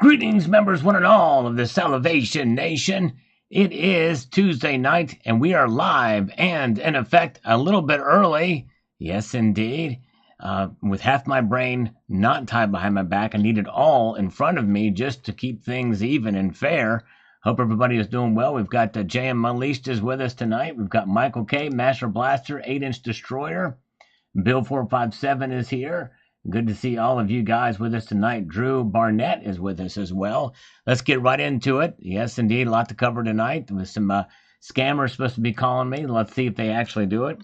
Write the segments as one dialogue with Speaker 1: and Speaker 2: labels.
Speaker 1: Greetings, members, one and all of the Salivation Nation. It is Tuesday night, and we are live and, in effect, a little bit early. Yes, indeed. With half my brain not tied behind my back, I need it all in front of me just to keep things even and fair. Hope everybody is doing well. We've got JM Unleashed is with us tonight. We've got Michael K, Master Blaster, 8-inch Destroyer. Bill 457 is here. Good to see all of you guys with us tonight. Drew Barnett is with us as well. Let's get right into it. Yes, indeed, a lot to cover tonight. With some scammers supposed to be calling me. Let's see if they actually do it.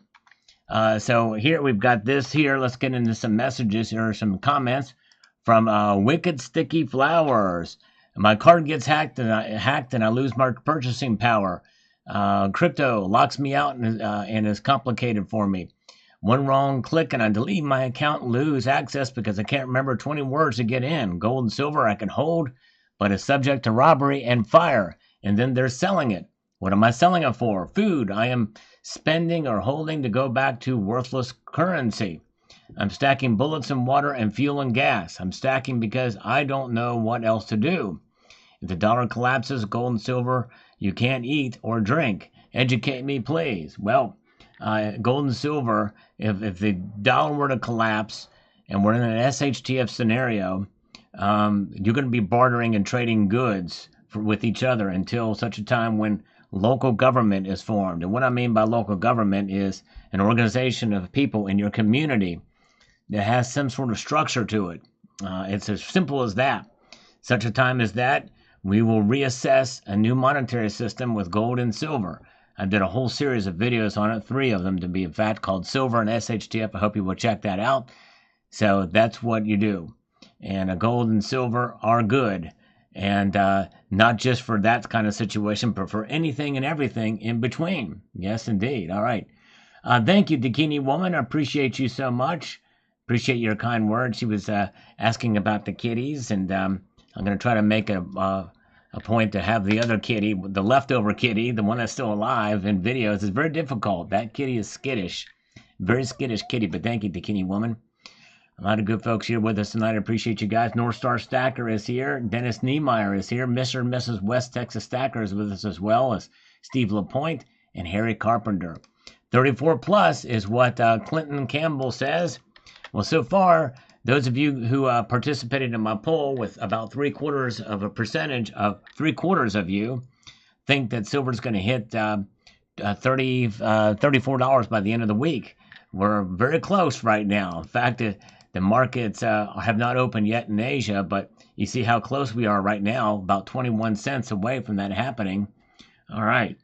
Speaker 1: So here we've got this here. Let's get into some messages or some comments from Wicked Sticky Flowers. My card gets hacked and I lose my purchasing power. Crypto locks me out and is complicated for me. One wrong click and I delete my account and lose access because I can't remember 20 words to get in. Gold and silver I can hold, but it's subject to robbery and fire. And then they're selling it. What am I selling it for? Food. I am spending or holding to go back to worthless currency. I'm stacking bullets and water and fuel and gas. I'm stacking because I don't know what else to do. If the dollar collapses, gold and silver, you can't eat or drink. Educate me, please. Well, gold and silver, if the dollar were to collapse and we're in an SHTF scenario, you're going to be bartering and trading goods with each other until such a time when local government is formed. And what I mean by local government is an organization of people in your community that has some sort of structure to it. It's as simple as that. Such a time as that, we will reassess a new monetary system with gold and silver. I did a whole series of videos on it, 3 of them to be in fact, called Silver and SHTF. I hope you will check that out. So that's what you do. And gold and silver are good. And not just for that kind of situation, but for anything and everything in between. Yes, indeed. All right. Thank you, Dakini Woman. I appreciate you so much. Appreciate your kind words. She was asking about the kitties, and I'm going to try to make a point to have the other kitty, the leftover kitty, the one that's still alive in videos. It's very difficult. That kitty is skittish. Very skittish kitty, but thank you, Bikini Woman. A lot of good folks here with us tonight. I appreciate you guys. North Star Stacker is here. Dennis Niemeyer is here. Mr. and Mrs. West Texas Stacker is with us as well as Steve LaPointe and Harry Carpenter. 34 plus is what Clinton Campbell says. Well, so far, those of you who participated in my poll, with about 3/4 of you think that silver's going to hit $34 by the end of the week. We're very close right now. In fact, the markets have not opened yet in Asia, but you see how close we are right now, about 21 cents away from that happening. All right.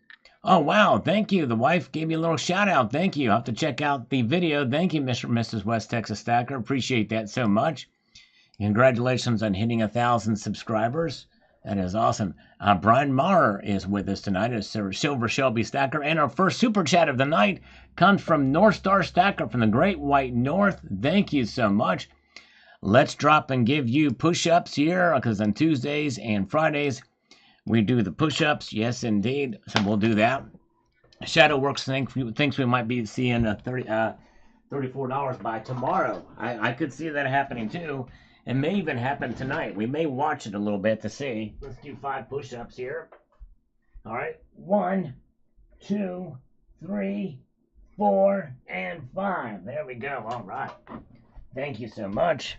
Speaker 1: Oh, wow. Thank you. The wife gave me a little shout out. Thank you. I'll have to check out the video. Thank you, Mr. and Mrs. West Texas Stacker. Appreciate that so much. Congratulations on hitting 1,000 subscribers. That is awesome. Brian Maher is with us tonight as Silver Shelby Stacker. And our first super chat of the night comes from North Star Stacker from the Great White North. Thank you so much. Let's drop and give you push-ups here, because on Tuesdays and Fridays, we do the push-ups. Yes, indeed. So we'll do that. Shadowworks thinks we might be seeing $34 by tomorrow. I could see that happening too. It may even happen tonight. We may watch it a little bit to see. Let's do 5 push-ups here. All right. 1, 2, 3, 4, and 5. There we go. All right. Thank you so much.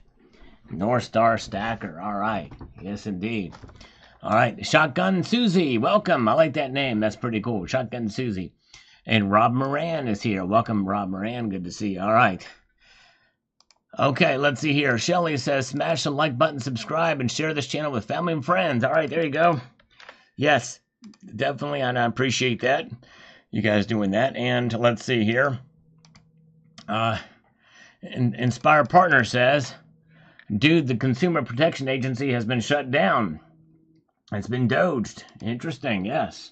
Speaker 1: North Star Stacker. All right. Yes, indeed. All right. Shotgun Susie. Welcome. I like that name. That's pretty cool. Shotgun Susie. And Rob Moran is here. Welcome, Rob Moran. Good to see you. All right. Okay, let's see here. Shelly says, smash the like button, subscribe, and share this channel with family and friends. All right, there you go. Yes, definitely, and I appreciate that. You guys doing that. And let's see here. Inspire Partner says, dude, the Consumer Protection Agency has been shut down. It's been doged. Interesting, yes.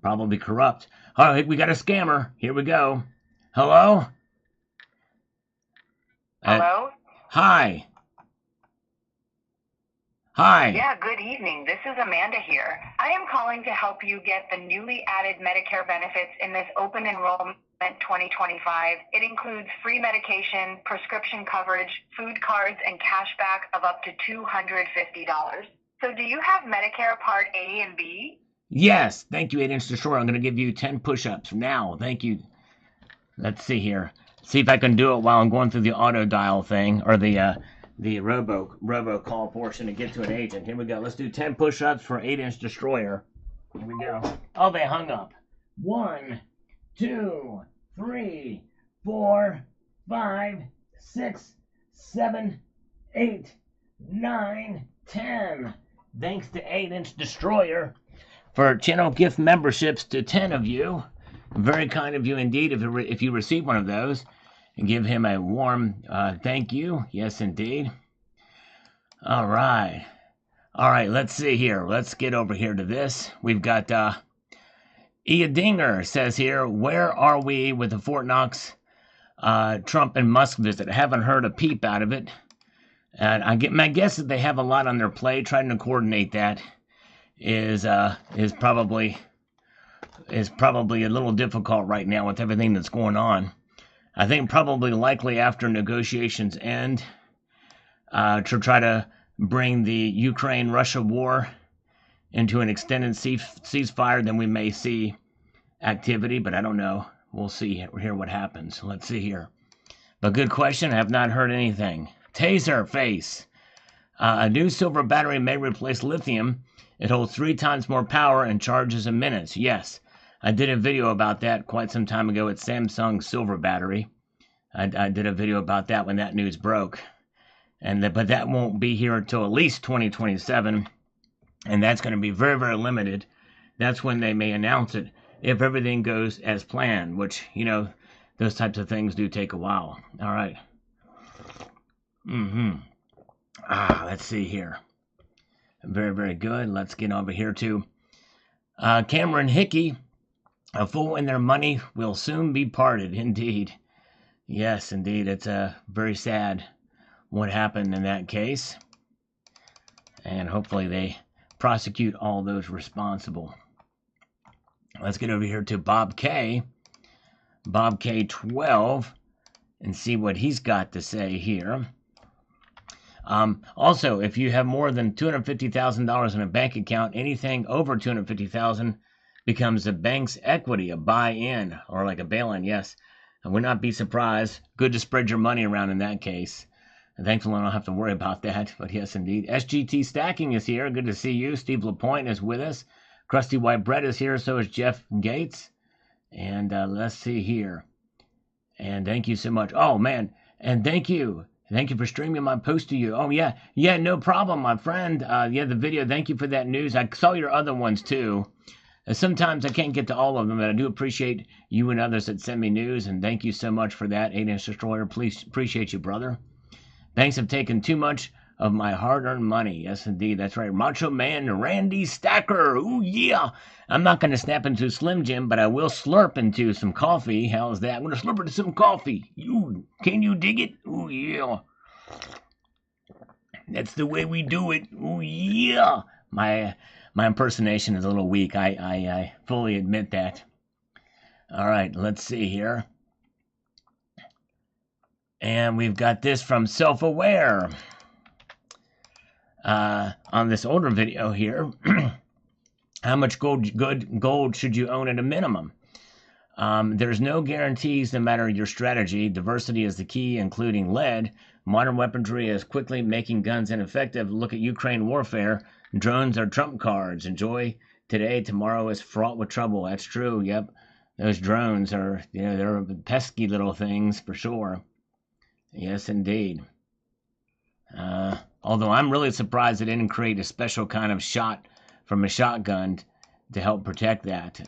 Speaker 1: Probably corrupt. All right, we got a scammer. Here we go. Hello?
Speaker 2: Hello?
Speaker 1: Hi. Hi.
Speaker 2: Yeah, good evening. This is Amanda here. I am calling to help you get the newly added Medicare benefits in this open enrollment 2025. It includes free medication, prescription coverage, food cards, and cash back of up to $250. So do you have Medicare Part A and B?
Speaker 1: Yes, thank you, 8-inch destroyer. I'm going to give you 10 push-ups now. Thank you. Let's see here. See if I can do it while I'm going through the auto dial thing, or the robocall portion to get to an agent. Here we go. Let's do 10 push-ups for 8-inch destroyer. Here we go. Oh, they hung up. 1, 2, 3, 4, 5, 6, 7, 8, 9, 10. Thanks to 8-inch destroyer for channel gift memberships to 10 of you. Very kind of you indeed if you receive one of those. And give him a warm thank you. Yes, indeed. All right. All right, let's see here. Let's get over here to this. We've got Ia Dinger says here, where are we with the Fort Knox Trump and Musk visit? I haven't heard a peep out of it. And my guess is they have a lot on their plate. Trying to coordinate that is probably a little difficult right now with everything that's going on. I think probably likely after negotiations end to try to bring the Ukraine-Russia war into an extended ceasefire, then we may see activity, but I don't know. We'll see here what happens. Let's see here. But good question. I have not heard anything. Taser face. A new silver battery may replace lithium. It holds 3 times more power and charges in minutes. Yes, I did a video about that quite some time ago at Samsung Silver Battery. I did a video about that when that news broke. But that won't be here until at least 2027. And that's going to be very, very limited. That's when they may announce it if everything goes as planned, which, those types of things do take a while. All right. Let's see here. Very, very good. Let's get over here to Cameron Hickey. A fool and their money will soon be parted. Indeed. Yes, indeed. It's very sad what happened in that case. And hopefully they prosecute all those responsible. Let's get over here to Bob K. Bob K12 and see what he's got to say here. Also, if you have more than $250,000 in a bank account, anything over $250,000 becomes a bank's equity, a buy-in, or like a bail-in, yes. I would not be surprised. Good to spread your money around in that case. And thankfully, I don't have to worry about that, but yes, indeed. SGT Stacking is here. Good to see you. Steve LaPointe is with us. Krusty White Bread is here. So is Jeff Gates. And let's see here. And thank you so much. Oh, man. And thank you. Thank you for streaming my post to you. Oh, yeah. Yeah, no problem, my friend. The video. Thank you for that news. I saw your other ones, too. Sometimes I can't get to all of them, but I do appreciate you and others that send me news. And thank you so much for that, 8-inch destroyer. Please appreciate you, brother. Banks have taken too much of my hard-earned money. Yes, indeed. That's right. Macho Man Randy Stacker. Ooh, yeah. I'm not going to snap into Slim Jim, but I will slurp into some coffee. How's that? I'm going to slurp into some coffee. Can you dig it? Ooh, yeah. That's the way we do it. Ooh, yeah. My impersonation is a little weak. I fully admit that. All right, let's see here. And we've got this from Self-Aware. On this older video here. How much gold should you own at a minimum? There's no guarantees no matter your strategy. Diversity is the key, including lead. Modern weaponry is quickly making guns ineffective. Look at Ukraine warfare. Drones are trump cards. Enjoy today. Tomorrow is fraught with trouble. That's true. Yep. Those drones are, they're pesky little things for sure. Yes, indeed. Although I'm really surprised they didn't create a special kind of shot from a shotgun to help protect that.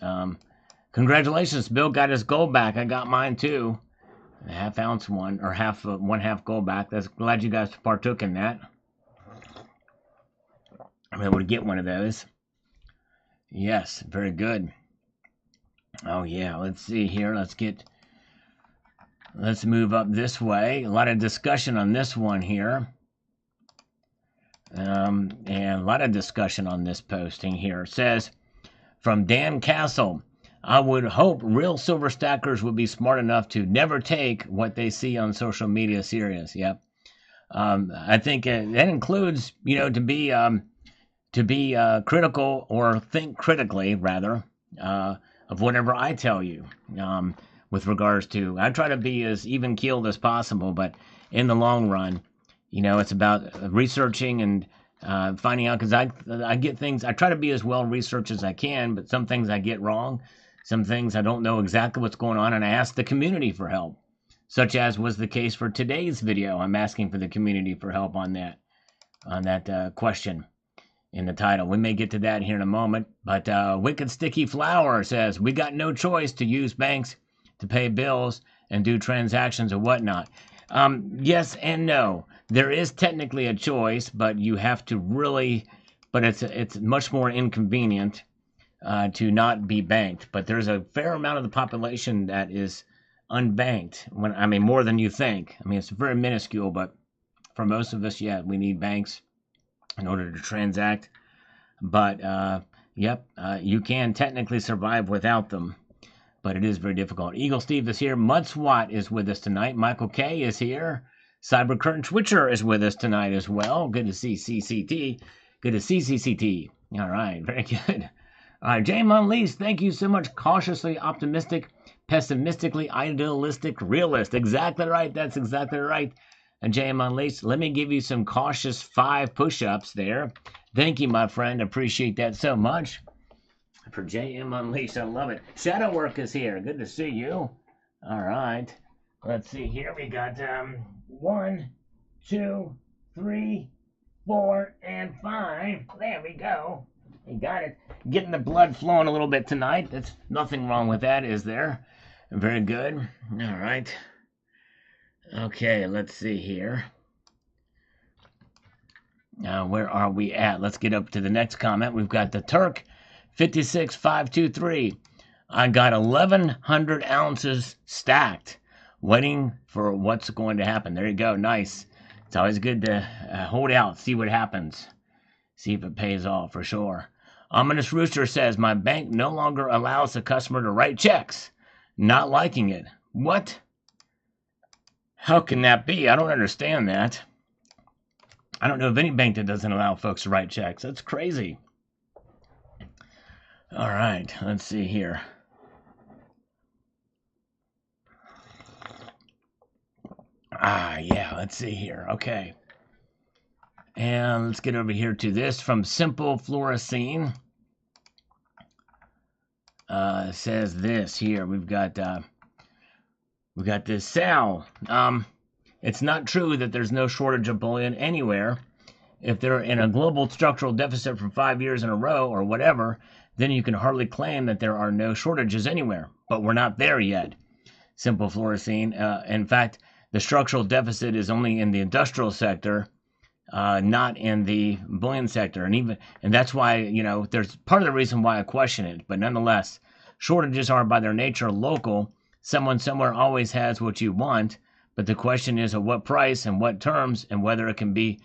Speaker 1: Congratulations, Bill got his gold back. I got mine too. A half-ounce one, or one half gold back. That's glad you guys partook in that. I'm able to get one of those. Yes, very good. Oh yeah, let's see here. Let's move up this way. A lot of discussion on this one here. And a lot of discussion on this posting here. It says, from Dan Castle, I would hope real silver stackers would be smart enough to never take what they see on social media serious. Yep. I think that includes, to to be critical, or think critically, rather, of whatever I tell you. With regards to, I try to be as even keeled as possible, but in the long run, it's about researching and finding out, because I get things, I try to be as well researched as I can, but some things I get wrong, some things I don't know exactly what's going on, and I ask the community for help, such as was the case for today's video. I'm asking for the community for help on that question in the title. We may get to that here in a moment, but Wicked Sticky Flower says, we got no choice to use banks to pay bills and do transactions or whatnot. Yes and no. There is technically a choice, but you have to really, but it's much more inconvenient to not be banked. But there's a fair amount of the population that is unbanked. More than you think. It's very minuscule, but for most of us, yeah, we need banks in order to transact. But you can technically survive without them, but it is very difficult. Eagle Steve is here. Mudswat is with us tonight. Michael K is here. Cyber Curtain Twitcher is with us tonight as well. Good to see CCT. Good to see CCT. All right, very good. All right, James Unleashed, thank you so much. Cautiously optimistic, pessimistically idealistic, realist. Exactly right. That's exactly right. And James Unleashed, let me give you some cautious 5 push-ups there. Thank you, my friend. Appreciate that so much. For JM Unleashed, I love it. Shadow Work is here. Good to see you. All right. Let's see here. We got 1, 2, 3, 4, and 5. There we go. We got it. Getting the blood flowing a little bit tonight. There's nothing wrong with that, is there? Very good. All right. Okay, let's see here. Where are we at? Let's get up to the next comment. We've got the Turk 56523. I got 1,100 ounces stacked, waiting for what's going to happen. There you go. Nice. It's always good to hold out, see what happens, see if it pays off for sure. Ominous Rooster says, my bank no longer allows the customer to write checks. Not liking it. What? How can that be? I don't understand that. I don't know of any bank that doesn't allow folks to write checks. That's crazy. All right, let's see here. Yeah, let's see here. Okay. And let's get over here to this from Simple Fluorescene. Says this here. We've got this Sal. It's not true that there's no shortage of bullion anywhere. If they're in a global structural deficit for 5 years in a row or whatever, then you can hardly claim that there are no shortages anywhere. But we're not there yet. Simple Fluorescene. In fact, the structural deficit is only in the industrial sector, not in the bullion sector. And that's why, there's part of the reason why I question it. But nonetheless, shortages are by their nature local. Someone somewhere always has what you want. But the question is at what price and what terms, and whether it can be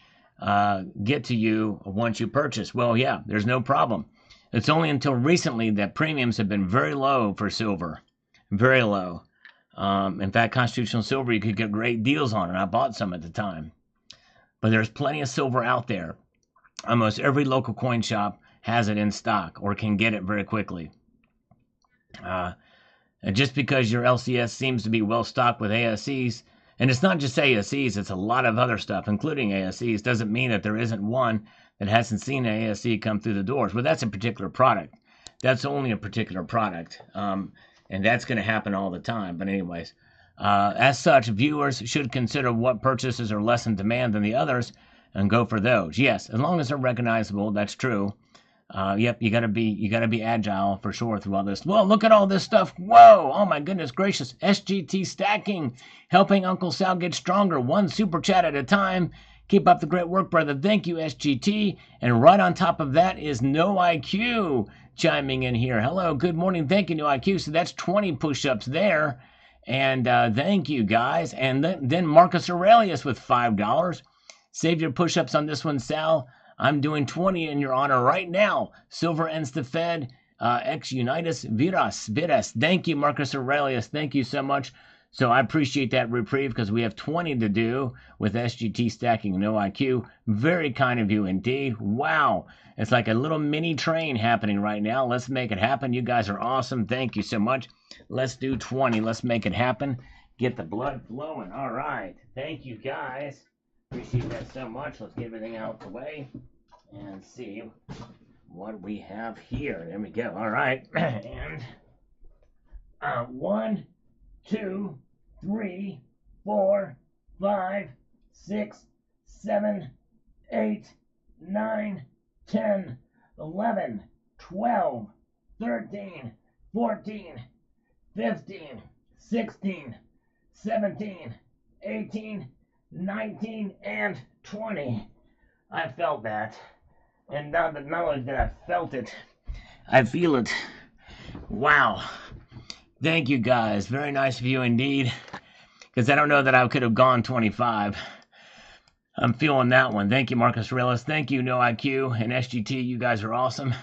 Speaker 1: get to you once you purchase. Well, yeah, there's no problem. It's only until recently that premiums have been very low for silver. Very low. In fact, Constitutional Silver, you could get great deals on it. I bought some at the time. But there's plenty of silver out there. Almost every local coin shop has it in stock or can get it very quickly. And just because your LCS seems to be well stocked with ASCs, and it's not just ASCs, it's a lot of other stuff, including ASCs, doesn't mean that there isn't one that hasn't seen an ASC come through the doors. Well, that's a particular product. That's only a particular product. And that's going to happen all the time. But anyways, as such, viewers should consider what purchases are less in demand than the others and go for those. Yes, as long as they're recognizable, that's true. Yep, you gotta be agile for sure through all this. Well, look at all this stuff. Whoa! Oh my goodness gracious! SGT stacking, helping Uncle Sal get stronger, one super chat at a time. Keep up the great work, brother. Thank you, SGT. And right on top of that is No IQ chiming in here. Hello, good morning. Thank you, No IQ. So that's 20 push-ups there. And thank you, guys. And then Marcus Aurelius with $5. Save your push-ups on this one, Sal. I'm doing 20 in your honor right now. Silver ends the Fed. Ex Unitas Viras. Thank you, Marcus Aurelius. Thank you so much. So I appreciate that reprieve because we have 20 to do with SGT stacking and OIQ. Very kind of you indeed. Wow. It's like a little mini train happening right now. Let's make it happen. You guys are awesome. Thank you so much. Let's do 20. Let's make it happen. Get the blood flowing. All right. Thank you guys. Appreciate that so much. Let's get everything out the way and see what we have here. There we go. All right. And 1, 2, 3, 4, 5, 6, 7, 8, 9, 10, 11, 12, 13, 14, 15, 16, 17, 18, 19, and 20. I felt that. And now that not only did I felt it, I feel it. Wow. Thank you guys. Very nice of you indeed. Because I don't know that I could have gone 25. I'm feeling that one. Thank you, Marcus Relis. Thank you, No IQ and SGT. You guys are awesome.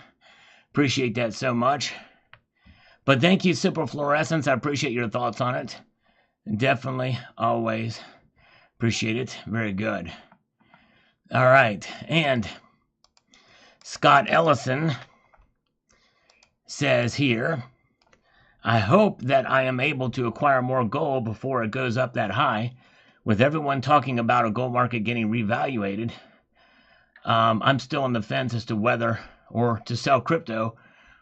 Speaker 1: Appreciate that so much. But thank you, Super Fluorescence. I appreciate your thoughts on it. Definitely, always appreciate it. Very good. All right. And Scott Ellison says here, I hope that I am able to acquire more gold before it goes up that high. With everyone talking about a gold market getting revaluated, I'm still on the fence as to whether or to sell crypto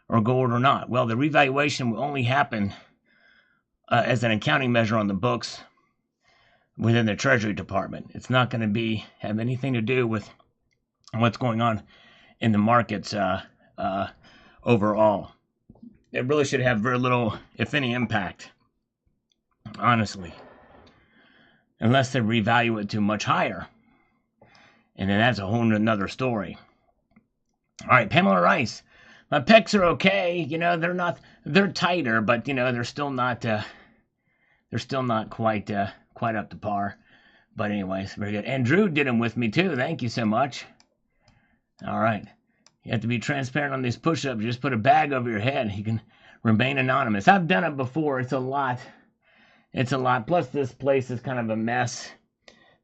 Speaker 1: or gold or not. Well, the revaluation will only happen as an accounting measure on the books within the Treasury Department. It's not going to have anything to do with what's going on in the markets overall. It really should have very little, if any, impact, honestly, unless they revalue it to much higher. And then that's a whole nother story. All right, Pamela Rice. My pecs are okay. You know, they're tighter, but, you know, they're still not quite up to par. But anyways, very good. And Drew did them with me too. Thank you so much. All right. You have to be transparent on these push-ups. You just put a bag over your head. You can remain anonymous. I've done it before. It's a lot. Plus, this place is kind of a mess.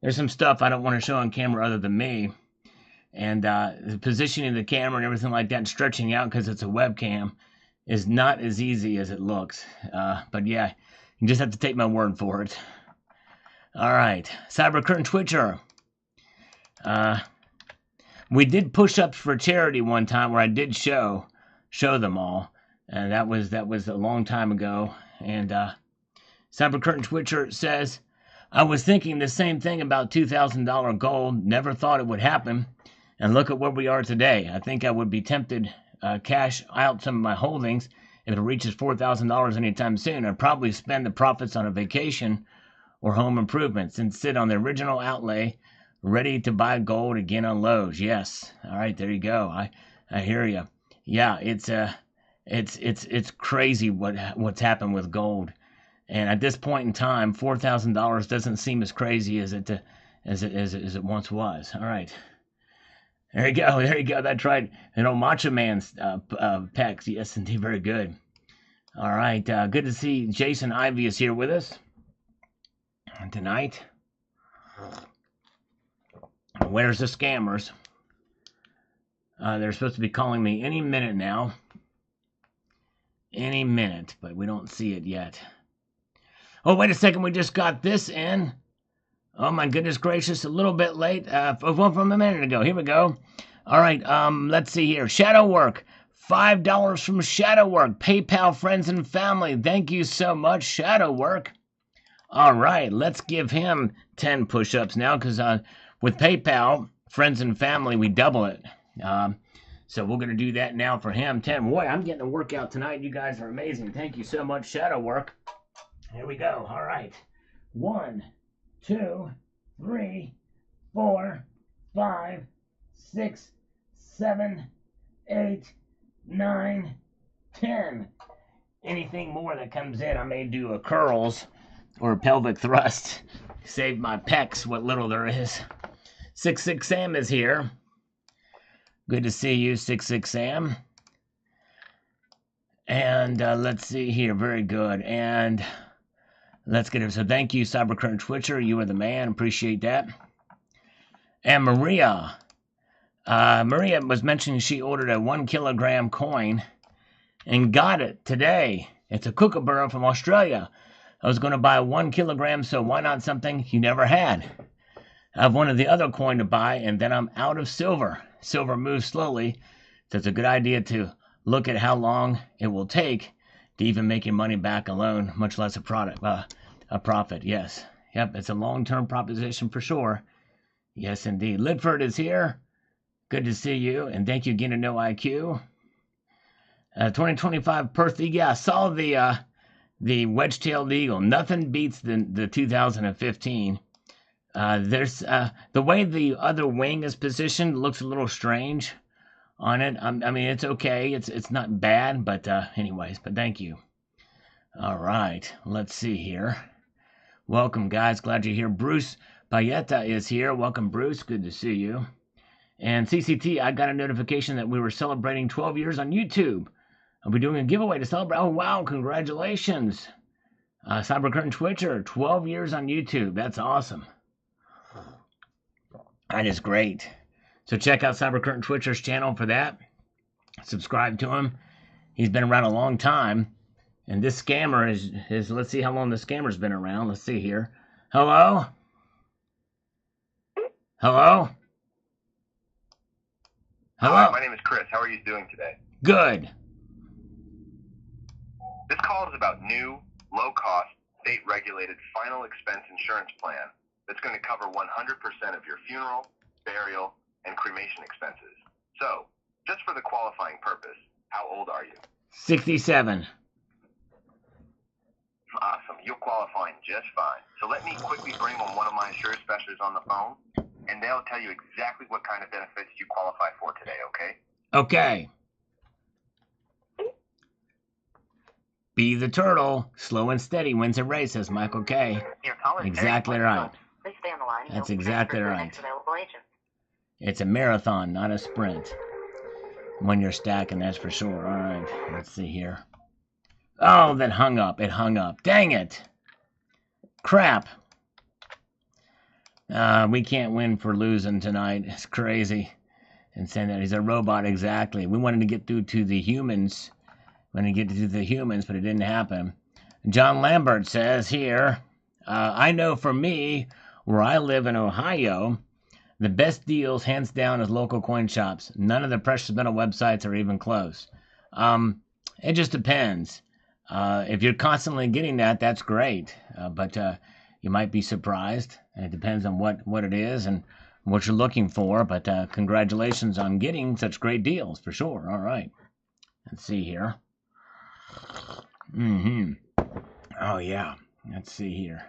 Speaker 1: There's some stuff I don't want to show on camera other than me. And the positioning of the camera and everything like that and stretching out because it's a webcam is not as easy as it looks. But yeah, you just have to take my word for it. All right. Cyber Curtain Twitcher. We did push-ups for charity one time where I did show them all. And that was a long time ago. And Cyber Curtain Twitcher says, I was thinking the same thing about $2,000 gold. Never thought it would happen. And look at where we are today. I think I would be tempted cash out some of my holdings if it reaches $4,000 anytime soon. I'd probably spend the profits on a vacation or home improvements and sit on the original outlay ready to buy gold again on lows. Yes. All right, there you go. I hear you. Yeah, it's crazy what's happened with gold. And at this point in time, $4,000 doesn't seem as crazy as it once was. All right. There you go. That's right. Macho Man's pecs. Yes, indeed, very good. All right, good to see Jason Ivey is here with us tonight. Where's the scammers? They're supposed to be calling me any minute now. Any minute, but we don't see it yet. Oh, wait a second. We just got this in. Oh, my goodness gracious. A little bit late. From a minute ago. Here we go. All right. Let's see here. Shadow Work. $5 from Shadow Work. PayPal friends and family. Thank you so much, Shadow Work. All right. Let's give him 10 push-ups now because with PayPal friends and family, we double it. So we're going to do that now for him. 10. Boy, I'm getting a workout tonight. You guys are amazing. Thank you so much, Shadow Work. Here we go. All right. 1, 2, 3, 4, 5, 6, 7, 8, 9, 10. Anything more that comes in, I may do a curls or a pelvic thrust. Save my pecs, what little there is. 66 Sam is here. Good to see you, 66 Sam. And let's see here. Very good. And Let's get it. So thank you, Cybercurrent Twitcher. You are the man. Appreciate that. And Maria. Maria was mentioning she ordered a 1 kilogram coin and got it today. It's a kookaburra from Australia. I was going to buy 1 kilogram, so why not something you never had? I have one of the other coin to buy, and then I'm out of silver. Silver moves slowly, so it's a good idea to look at how long it will take to even make your money back alone, much less a profit. Yes. Yep, it's a long-term proposition for sure. Yes, indeed. Lidford is here. Good to see you, and thank you again to No IQ. 2025 Perth Eagle. Yeah, I saw the wedge-tailed eagle. Nothing beats the 2015. There's the way the other wing is positioned looks a little strange on it. I mean, it's okay. It's not bad, but anyways. But thank you. All right, let's see here. Welcome, guys. Glad you're here. Bruce Payetta is here. Welcome, Bruce. Good to see you. And CCT, I got a notification that we were celebrating 12 years on YouTube. I'll be doing a giveaway to celebrate. Oh, wow. Congratulations. Cybercurrent Twitcher, 12 years on YouTube. That's awesome. That is great. So check out Cybercurrent Twitcher's channel for that. Subscribe to him. He's been around a long time. And this scammer is let's see how long the scammer's been around. Let's see here. Hello? Hello? Hello?
Speaker 3: Hi, my name is Chris. How are you doing today?
Speaker 1: Good.
Speaker 3: This call is about new, low-cost, state-regulated final expense insurance plan that's going to cover 100% of your funeral, burial, and cremation expenses. So, just for the qualifying purpose, how old are you?
Speaker 1: 67.
Speaker 3: Awesome. You'll qualify just fine. So let me quickly bring on one of my insurance specialists on the phone, and they'll tell you exactly what kind of benefits you qualify for today, okay?
Speaker 1: Okay. Be the turtle. Slow and steady wins a race, says Michael K. Exactly right.
Speaker 4: Please stay on the line.
Speaker 1: That's exactly right. It's a marathon, not a sprint. When you're stacking, that's for sure. All right. Let's see here. Oh, that hung up. It hung up. Dang it. Crap. We can't win for losing tonight. It's crazy. And saying that he's a robot, exactly. We wanted to get through to the humans. But it didn't happen. John Lambert says here, I know for me, where I live in Ohio, the best deals, hands down, is local coin shops. None of the precious metal websites are even close. It just depends. If you're constantly getting that, that's great. But you might be surprised. And it depends on what it is and what you're looking for. But congratulations on getting such great deals, for sure. All right. Let's see here. Oh, yeah. Let's see here.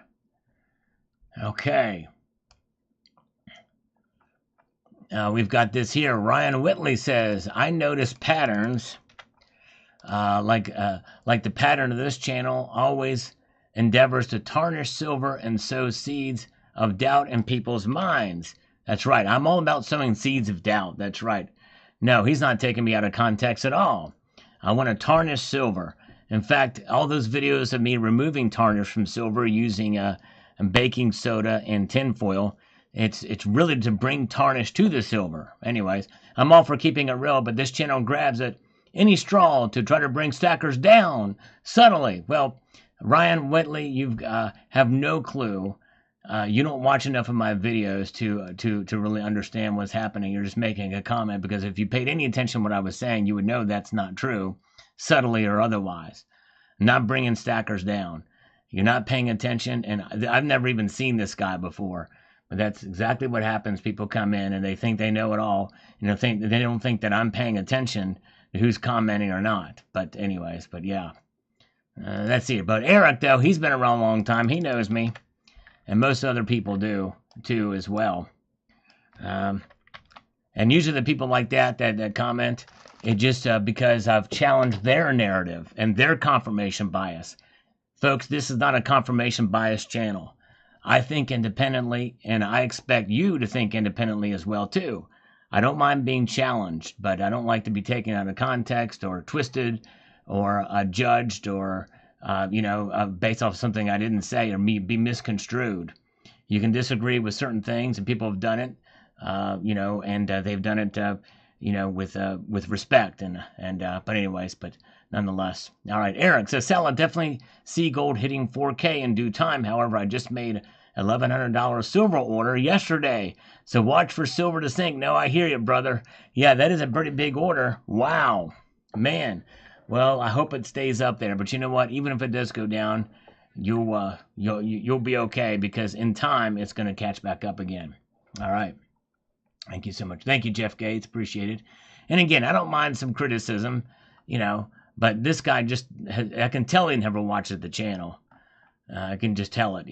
Speaker 1: Okay. We've got this here. Ryan Whitley says, I notice patterns like the pattern of this channel always endeavors to tarnish silver and sow seeds of doubt in people's minds. That's right. I'm all about sowing seeds of doubt. That's right. No, he's not taking me out of context at all. I want to tarnish silver. In fact, all those videos of me removing tarnish from silver using baking soda and tinfoil, it's really to bring tarnish to the silver. Anyways, I'm all for keeping it real, but this channel grabs at any straw to try to bring stackers down subtly. Well, Ryan Whitley, you have no clue. You don't watch enough of my videos to really understand what's happening. You're just making a comment, because if you paid any attention to what I was saying, you would know that's not true, subtly or otherwise. Not bringing stackers down. You're not paying attention, and I've never even seen this guy before. But that's exactly what happens. People come in and they think they know it all, and they don't think that I'm paying attention to who's commenting or not. But anyways, but yeah, that's it. But Eric, though, he's been around a long time. He knows me, and most other people do too as well. And usually the people like that comment, it just because I've challenged their narrative and their confirmation bias. Folks, this is not a confirmation bias channel. I think independently, and I expect you to think independently as well, too. I don't mind being challenged, but I don't like to be taken out of context or twisted or judged or based off something I didn't say or be misconstrued. You can disagree with certain things, and people have done it, and they've done it, with respect but anyways, but nonetheless. All right, Eric says, Sal, I definitely see gold hitting 4K in due time. However, I just made $1,100 silver order yesterday, so watch for silver to sink. No, I hear you, brother. Yeah, that is a pretty big order. Wow, man. Well, I hope it stays up there. But you know what? Even if it does go down, you'll be okay, because in time it's going to catch back up again. All right. Thank you so much. Thank you, Jeff Gates. Appreciate it. And again, I don't mind some criticism, but this guy I can tell he never watches the channel. I can just tell it,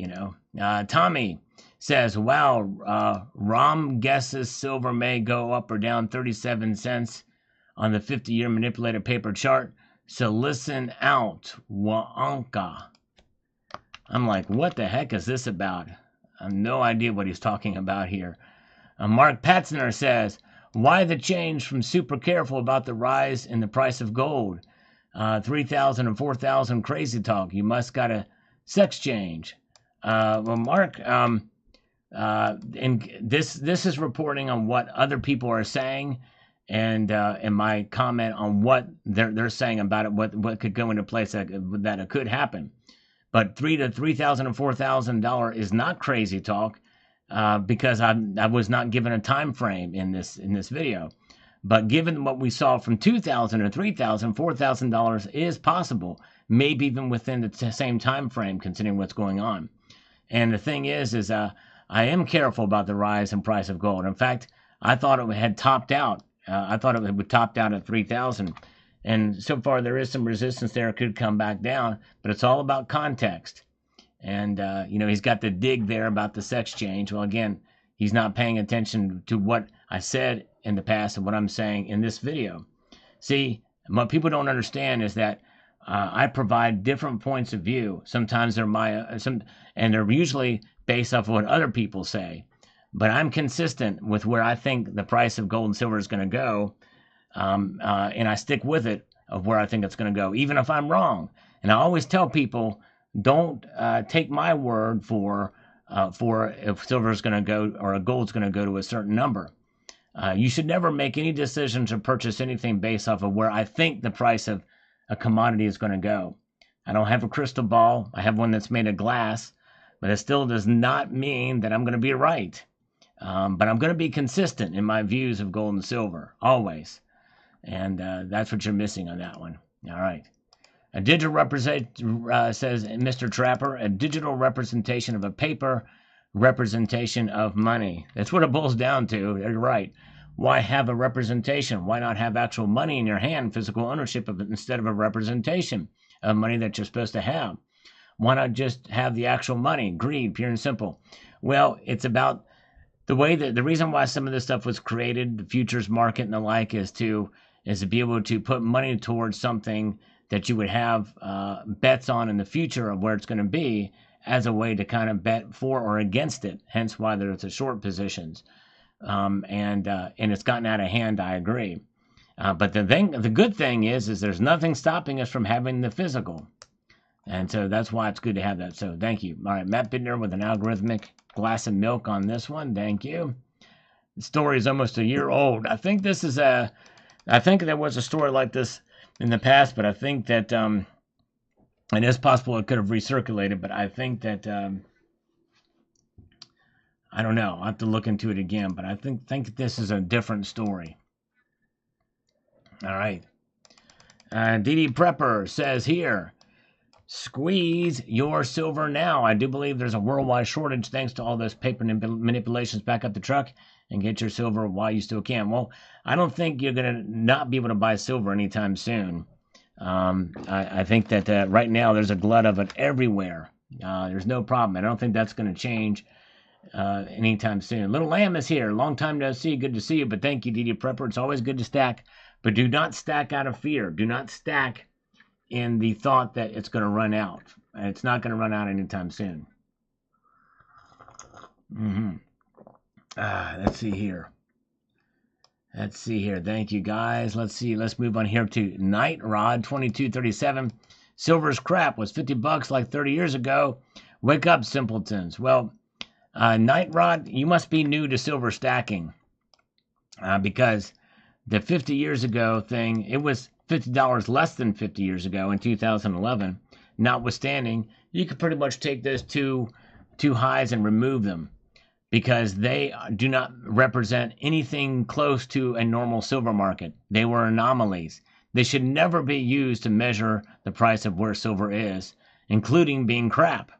Speaker 1: Tommy says, wow, Rom guesses silver may go up or down 37 cents on the 50-year manipulated paper chart. So listen out, Waanka. I'm like, what the heck is this about? I have no idea what he's talking about here. Mark Patzner says, why the change from super careful about the rise in the price of gold? 3,000 and 4,000 crazy talk. You must got a sex change. Well, Mark, and this is reporting on what other people are saying, and my comment on what they're saying about it, what could go into place that it could happen. But $3,000 and $4,000 is not crazy talk, because I was not given a time frame in this video. But given what we saw from $2,000 to $3,000, $4,000 is possible, maybe even within the same time frame, considering what's going on. And the thing is I am careful about the rise in price of gold. In fact, I thought it had topped out. I thought it would top out at 3,000. And so far, there is some resistance there. It could come back down, but it's all about context. And, he's got the dig there about the sex change. Well, again, he's not paying attention to what I said in the past and what I'm saying in this video. See, what people don't understand is that I provide different points of view. Sometimes they're and they're usually based off of what other people say. But I'm consistent with where I think the price of gold and silver is going to go. And I stick with it of where I think it's going to go, even if I'm wrong. And I always tell people, don't take my word for if silver is going to go or gold's going to go to a certain number. You should never make any decision to purchase anything based off of where I think the price of a commodity is going to go. I don't have a crystal ball. I have one that's made of glass, but it still does not mean that I'm going to be right. But I'm going to be consistent in my views of gold and silver, always. And that's what you're missing on that one. All right. A digital says Mr. Trapper, a digital representation of a paper representation of money. That's what it boils down to. You're right. Why have a representation? Why not have actual money in your hand, physical ownership of it, instead of a representation of money that you're supposed to have? Why not just have the actual money? Greed, pure and simple. Well, it's about the reason why some of this stuff was created, the futures market and the like, is to be able to put money towards something that you would have bets on in the future of where it's going to be, as a way to kind of bet for or against it. Hence why there's the short positions. And it's gotten out of hand, I agree. But the good thing is there's nothing stopping us from having the physical. And so that's why it's good to have that. So thank you. All right, Matt Bittner with an algorithmic glass of milk on this one. Thank you. The story is almost a year old. I think there was a story like this in the past, but I think that, and it's possible it could have recirculated, but I think that, I don't know. I'll have to look into it again, but I think this is a different story. All right. DD Prepper says here, squeeze your silver now. I do believe there's a worldwide shortage thanks to all those paper manipulations. Back up the truck and get your silver while you still can. Well, I don't think you're going to not be able to buy silver anytime soon. I think that right now there's a glut of it everywhere. There's no problem. I don't think that's going to change anytime soon. Little Lamb is here. Long time no see. Good to see you, but thank you, DD Prepper. It's always good to stack, but do not stack out of fear. Do not stack in the thought that it's going to run out. It's not going to run out anytime soon. Let's see here. Thank you, guys. Let's see. Let's move on here to Night Rod 2237. Silver's crap. Was $50 like 30 years ago. Wake up, simpletons. Well, Night Rod, you must be new to silver stacking, because the 50 years ago thing, it was $50 less than 50 years ago in 2011. Notwithstanding, you could pretty much take those two highs and remove them, because they do not represent anything close to a normal silver market. They were anomalies. They should never be used to measure the price of where silver is, including being crap.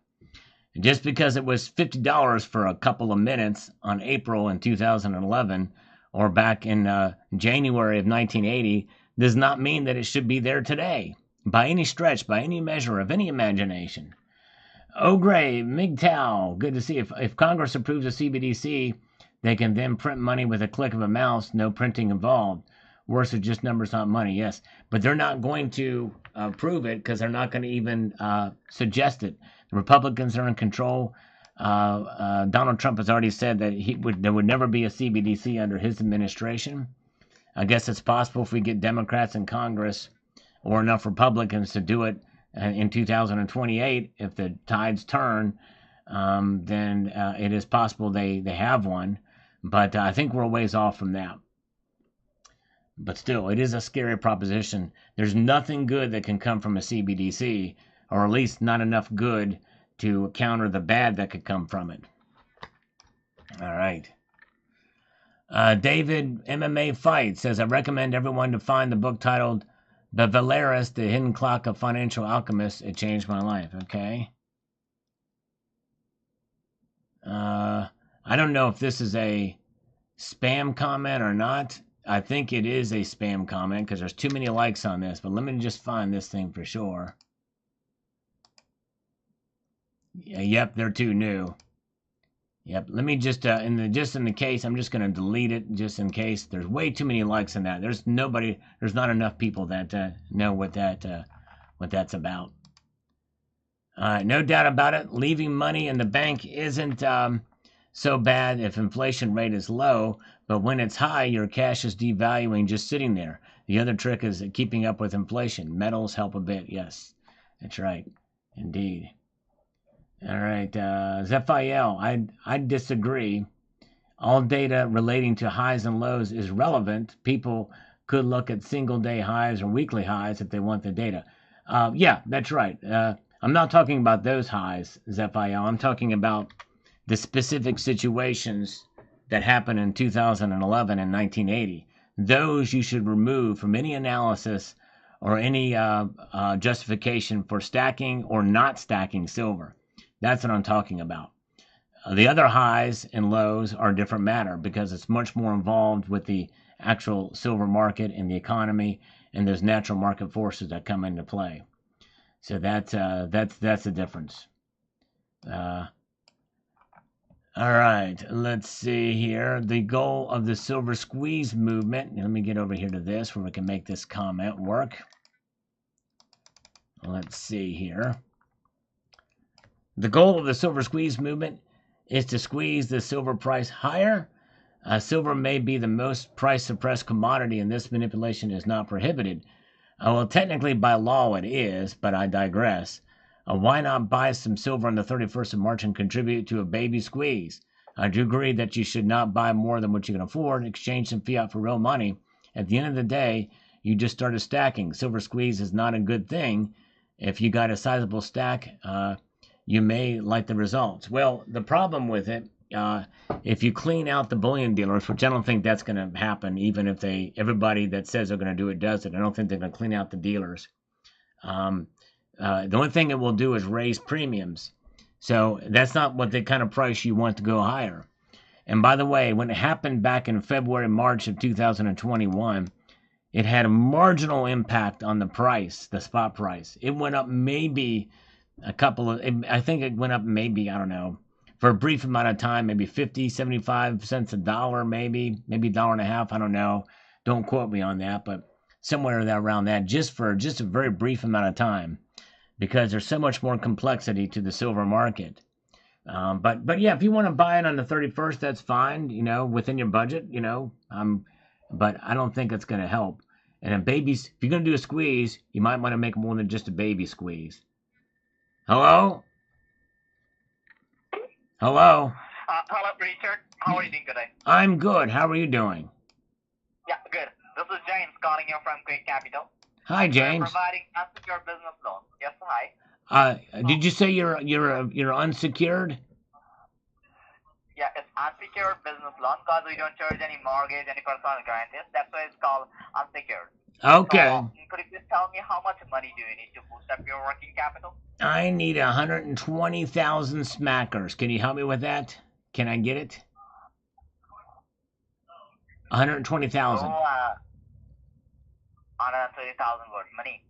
Speaker 1: Just because it was $50 for a couple of minutes on April in 2011 or back in January of 1980 does not mean that it should be there today, by any stretch, by any measure of any imagination. O'Gray, MGTOW, good to see. If Congress approves a CBDC, they can then print money with a click of a mouse, no printing involved. Worse, it's just numbers, not money, yes. But they're not going to approve it because they're not going to even suggest it. The Republicans are in control. Donald Trump has already said that there would never be a CBDC under his administration. I guess it's possible if we get Democrats in Congress or enough Republicans to do it in 2028. If the tides turn, then it is possible they have one. But I think we're a ways off from that. But still, it is a scary proposition. There's nothing good that can come from a CBDC, or at least not enough good to counter the bad that could come from it. All right. David MMA Fight says, I recommend everyone to find the book titled The Valeris, The Hidden Clock of Financial Alchemists. It changed my life. Okay. I don't know if this is a spam comment or not. I think it is a spam comment because there's too many likes on this, but let me just find this thing for sure. Yep, they're too new. Yep, let me just in the case, I'm just going to delete it just in case. There's way too many likes in that. There's not enough people that know what that's about. No doubt about it. Leaving money in the bank isn't so bad if inflation rate is low, but when it's high, your cash is devaluing just sitting there. The other trick is keeping up with inflation. Metals help a bit. Yes, that's right. Indeed. All right, Zephiel, I disagree. All data relating to highs and lows is relevant. People could look at single-day highs or weekly highs if they want the data. Yeah, that's right. I'm not talking about those highs, Zephiel. I'm talking about the specific situations that happened in 2011 and 1980. Those you should remove from any analysis or any justification for stacking or not stacking silver. That's what I'm talking about. The other highs and lows are a different matter because it's much more involved with the actual silver market and the economy and those natural market forces that come into play. So that's the difference. All right, let's see here. The goal of the silver squeeze movement. Let me get over here to this where we can make this comment work. Let's see here. The goal of the silver squeeze movement is to squeeze the silver price higher. Silver may be the most price-suppressed commodity, and this manipulation is not prohibited. Well, technically by law it is, but I digress. Why not buy some silver on the 31st of March and contribute to a baby squeeze? I do agree that you should not buy more than what you can afford. Exchange some fiat for real money. At the end of the day, you just started stacking. Silver squeeze is not a good thing. If you got a sizable stack, you may like the results. Well, the problem with it, if you clean out the bullion dealers, which I don't think that's going to happen, even if everybody that says they're going to do it does it. I don't think they're going to clean out the dealers. The only thing it will do is raise premiums. So that's not what the kind of price you want to go higher. And by the way, when it happened back in February, March of 2021, it had a marginal impact on the price, the spot price. It went up maybe I think it went up maybe, I don't know, for a brief amount of time, maybe 50, 75 cents a dollar, maybe $1.50, I don't know. Don't quote me on that, but somewhere around that, just for a very brief amount of time, because there's so much more complexity to the silver market. But yeah, if you want to buy it on the 31st, that's fine, within your budget, but I don't think it's going to help. And a baby's, if you're going to do a squeeze, you might want to make more than just a baby squeeze. Hello? Hello?
Speaker 4: Hello, Richard. How are you doing today?
Speaker 1: I'm good. How are you doing?
Speaker 4: Yeah, good. This is James calling you from Quick Capital.
Speaker 1: Hi,
Speaker 4: We're
Speaker 1: James.
Speaker 4: providing unsecured business loans. Yes, hi.
Speaker 1: Did you say you're unsecured?
Speaker 4: Yeah, it's unsecured business loan because we don't charge any mortgage, any personal guarantees. That's why it's called unsecured.
Speaker 1: Okay.
Speaker 4: So, could you please tell me how much money do you need to boost up your working capital?
Speaker 1: I need 120,000 smackers. Can you help me with that? Can I get it? 120,000.
Speaker 4: 130,000 worth money.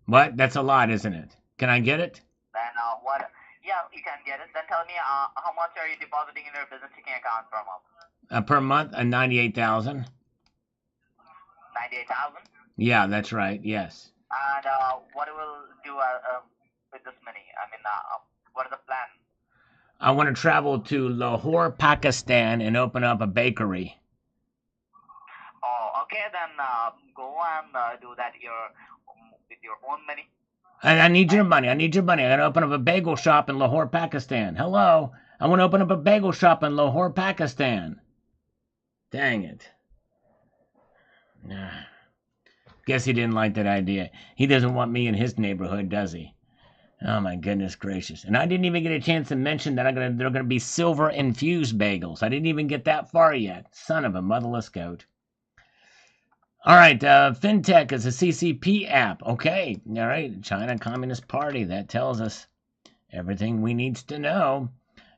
Speaker 1: What? That's a lot, isn't it? Can I get it?
Speaker 4: Then what? Yeah, you can get it. Then tell me how much are you depositing in your business checking account per month?
Speaker 1: Per month, 98,000.
Speaker 4: 98,000.
Speaker 1: Yeah, that's right. Yes.
Speaker 4: And what will do with this money? I mean, what is the plan?
Speaker 1: I want to travel to Lahore, Pakistan, and open up a bakery.
Speaker 4: Oh, okay. Then go and do that with your own money.
Speaker 1: I need your money. I need your money. I got to open up a bagel shop in Lahore, Pakistan. Hello. I want to open up a bagel shop in Lahore, Pakistan. Dang it. Guess he didn't like that idea. He doesn't want me in his neighborhood, does he? Oh my goodness gracious. And I didn't even get a chance to mention that they're going to be silver infused bagels. I didn't even get that far yet. Son of a motherless goat. All right, FinTech is a CCP app. Okay, all right, China Communist Party. That tells us everything we need to know.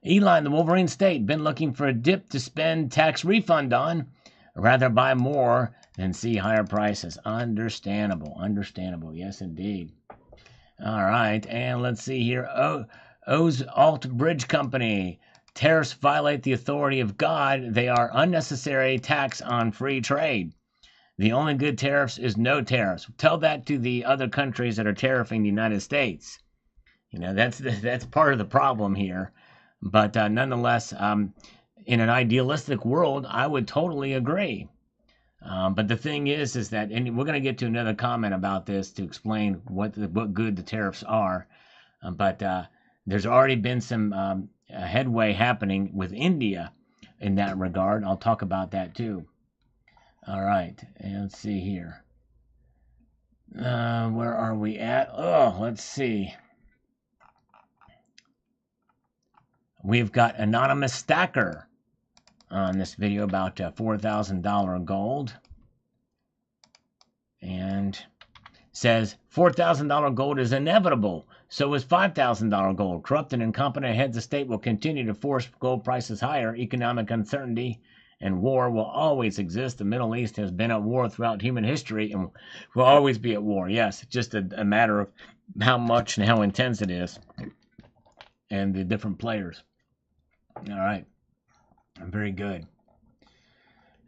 Speaker 1: Eli, the Wolverine State, been looking for a dip to spend tax refund on. Rather buy more than see higher prices. Understandable, understandable. Yes, indeed. All right, and let's see here. O's Alt Bridge Company. Tariffs violate the authority of God. They are unnecessary tax on free trade. The only good tariffs is no tariffs. Tell that to the other countries that are tariffing the United States. You know, that's part of the problem here. But nonetheless, in an idealistic world, I would totally agree. But the thing is that, and we're going to get to another comment about this to explain what good the tariffs are. But there's already been some headway happening with India in that regard. I'll talk about that too. All right, and let's see here. Where are we at? Oh, let's see. We've got Anonymous Stacker on this video about $4,000 gold. And says $4,000 gold is inevitable. So is $5,000 gold. Corrupt and incompetent heads of state will continue to force gold prices higher. Economic uncertainty and war will always exist. The Middle East has been at war throughout human history and will always be at war. Yes, it's just a matter of how much and how intense it is and the different players. All right. Very good.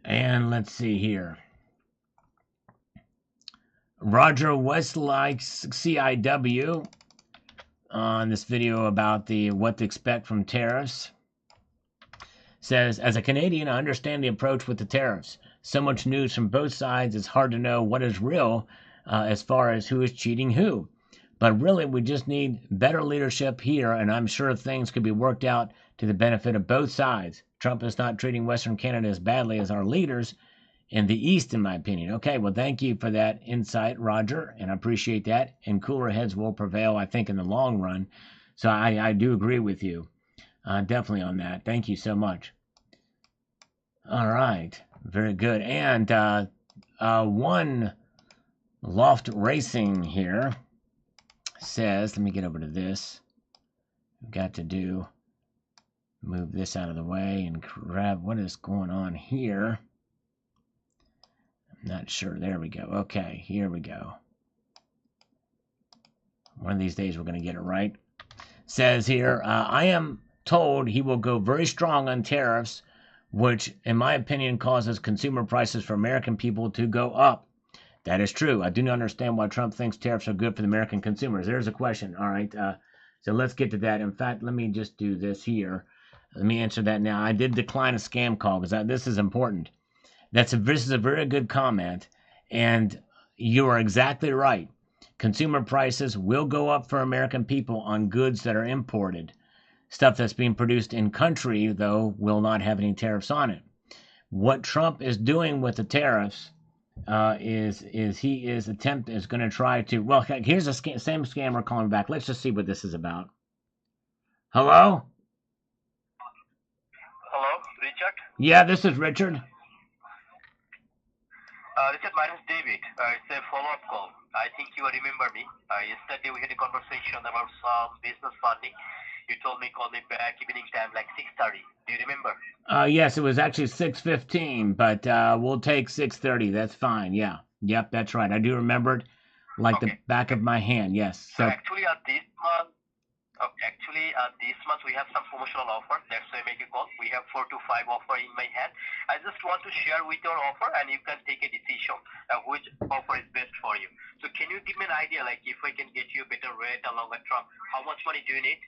Speaker 1: And let's see here. Roger Westlike's CIW on this video about what to expect from tariffs. Says, as a Canadian, I understand the approach with the tariffs. So much news from both sides, it's hard to know what is real as far as who is cheating who. But really, we just need better leadership here, and I'm sure things could be worked out to the benefit of both sides. Trump is not treating Western Canada as badly as our leaders in the East, in my opinion. Okay, well, thank you for that insight, Roger, and I appreciate that. And cooler heads will prevail, I think, in the long run. So I do agree with you. Definitely on that. Thank you so much. All right. Very good. And one Loft Racing here says, let me get over to this. We've got to move this out of the way and grab what is going on here. I'm not sure. There we go. Okay, here we go. One of these days we're going to get it right. Says here, I am told he will go very strong on tariffs, which, in my opinion, causes consumer prices for American people to go up. That is true. I do not understand why Trump thinks tariffs are good for the American consumers. There's a question. All right. So let's get to that. In fact, let me just do this here. Let me answer that now. I did decline a scam call because this is important. This is a very good comment. And You are exactly right. Consumer prices will go up for American people on goods that are imported. Stuff that's being produced in country, though, will not have any tariffs on it. What Trump is doing with the tariffs is he is going to try to. Well, here's the same scammer calling back. Let's just see what this is about. Hello?
Speaker 3: Hello, Richard?
Speaker 1: Yeah, this is Richard.
Speaker 3: Richard, my name is David. It's a follow-up call. I think you remember me. Yesterday we had a conversation about some business funding. You told me call me back evening time like 6:30. Do you remember?
Speaker 1: Yes, it was actually 6:15, but we'll take 6:30. That's fine. Yeah. Yep, that's right. I do remember it like the back of my hand. Yes.
Speaker 3: So actually this month we have some promotional offer. That's why I make a call. We have 4 to 5 offer in my hand. I just want to share with your offer, and you can take a decision which offer is best for you. So can you give me an idea, like if I can get you a better rate along with Trump, how much money do you need?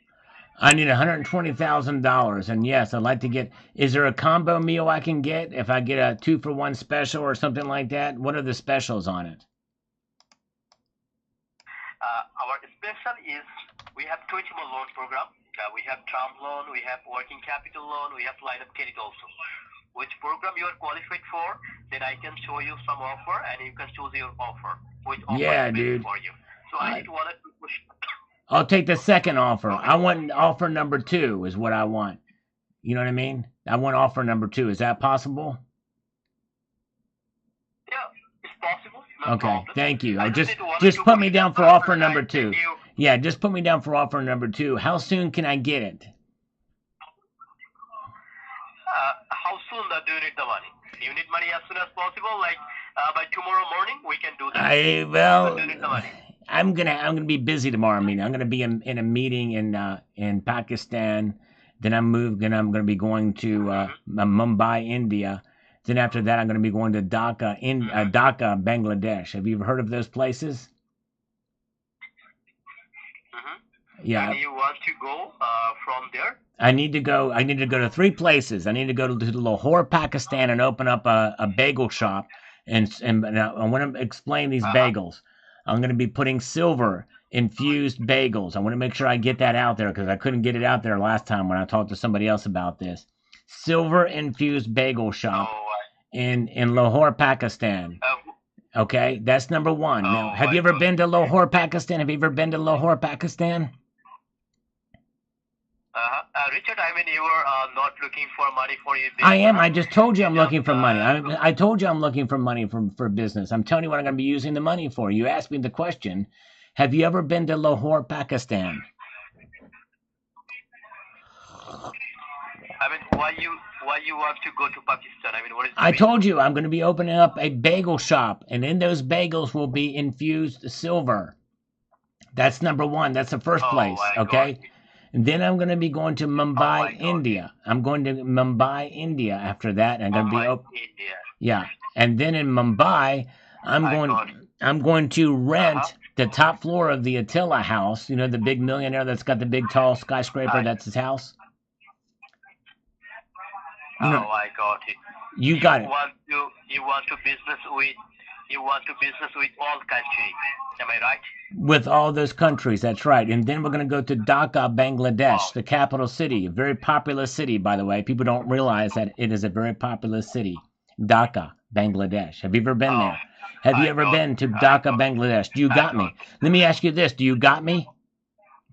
Speaker 1: I need $120,000, and yes, I'd like to get. Is there a combo meal I can get if I get a 2-for-1 special or something like that? What are the specials on it?
Speaker 3: Our special is we have 20-month loan program. We have term loan, we have working capital loan, we have line of credit also. Which program you are qualified for? Then I can show you some offer, and you can choose your offer. Which offer is best for you? So I just wanted to push.
Speaker 1: I'll take the second offer. I want offer number 2 is what I want. You know what I mean? I want offer number 2. Is that possible?
Speaker 3: Yeah, it's possible. No
Speaker 1: Okay,
Speaker 3: problem.
Speaker 1: thank you. Just put me down for offer number 2. Yeah, just put me down for offer number 2. How soon can I get it?
Speaker 3: How soon do you need the money? You need money as soon as possible, like by tomorrow morning. We can do that. Do you need the money?
Speaker 1: I'm gonna be busy tomorrow. I mean, I'm gonna be in a meeting in Pakistan. Then I'm gonna be going to Mumbai, India. Then after that, I'm gonna be going to Dhaka, Dhaka, Bangladesh. Have you ever heard of those places? Yeah.
Speaker 3: And you want to go from there?
Speaker 1: I need to go to 3 places. I need to go to Lahore, Pakistan, and open up a bagel shop. And I want to explain these bagels. I'm going to be putting silver infused bagels. I want to make sure I get that out there because I couldn't get it out there last time when I talked to somebody else about this. Silver infused bagel shop in Lahore, Pakistan. Okay, that's number 1. Now, have you ever been to Lahore, Pakistan? Have you ever been to Lahore, Pakistan?
Speaker 3: Richard, I mean, you were not looking for money for your business.
Speaker 1: I am. I just told you I'm looking for money. I told you I'm looking for money for business. I'm telling you what I'm going to be using the money for. You asked me the question, have you ever been to Lahore, Pakistan?
Speaker 3: I mean, why you want to go to Pakistan? I mean, what is the
Speaker 1: I
Speaker 3: reason?
Speaker 1: told you I'm going to be opening up a bagel shop, and in those bagels will be infused silver. That's number 1. That's the first place, okay? And then I'm going to be going to Mumbai, India. I'm going to Mumbai, India after that. I'm going to be open. Yeah. And then in Mumbai, I'm going to rent the top floor of the Attila house. You know, the big millionaire that's got the big tall skyscraper. That's his house. You know,
Speaker 3: I got it.
Speaker 1: You got it.
Speaker 3: You want to business with all countries. Am I right?
Speaker 1: With all those countries, that's right. And then we're going to go to Dhaka, Bangladesh, the capital city, a very populous city, by the way. People don't realize that it is a very populous city. Dhaka, Bangladesh. Have you ever been there? Have you ever been to Dhaka, Bangladesh? Do you got me? Let me ask you this. Do you got me?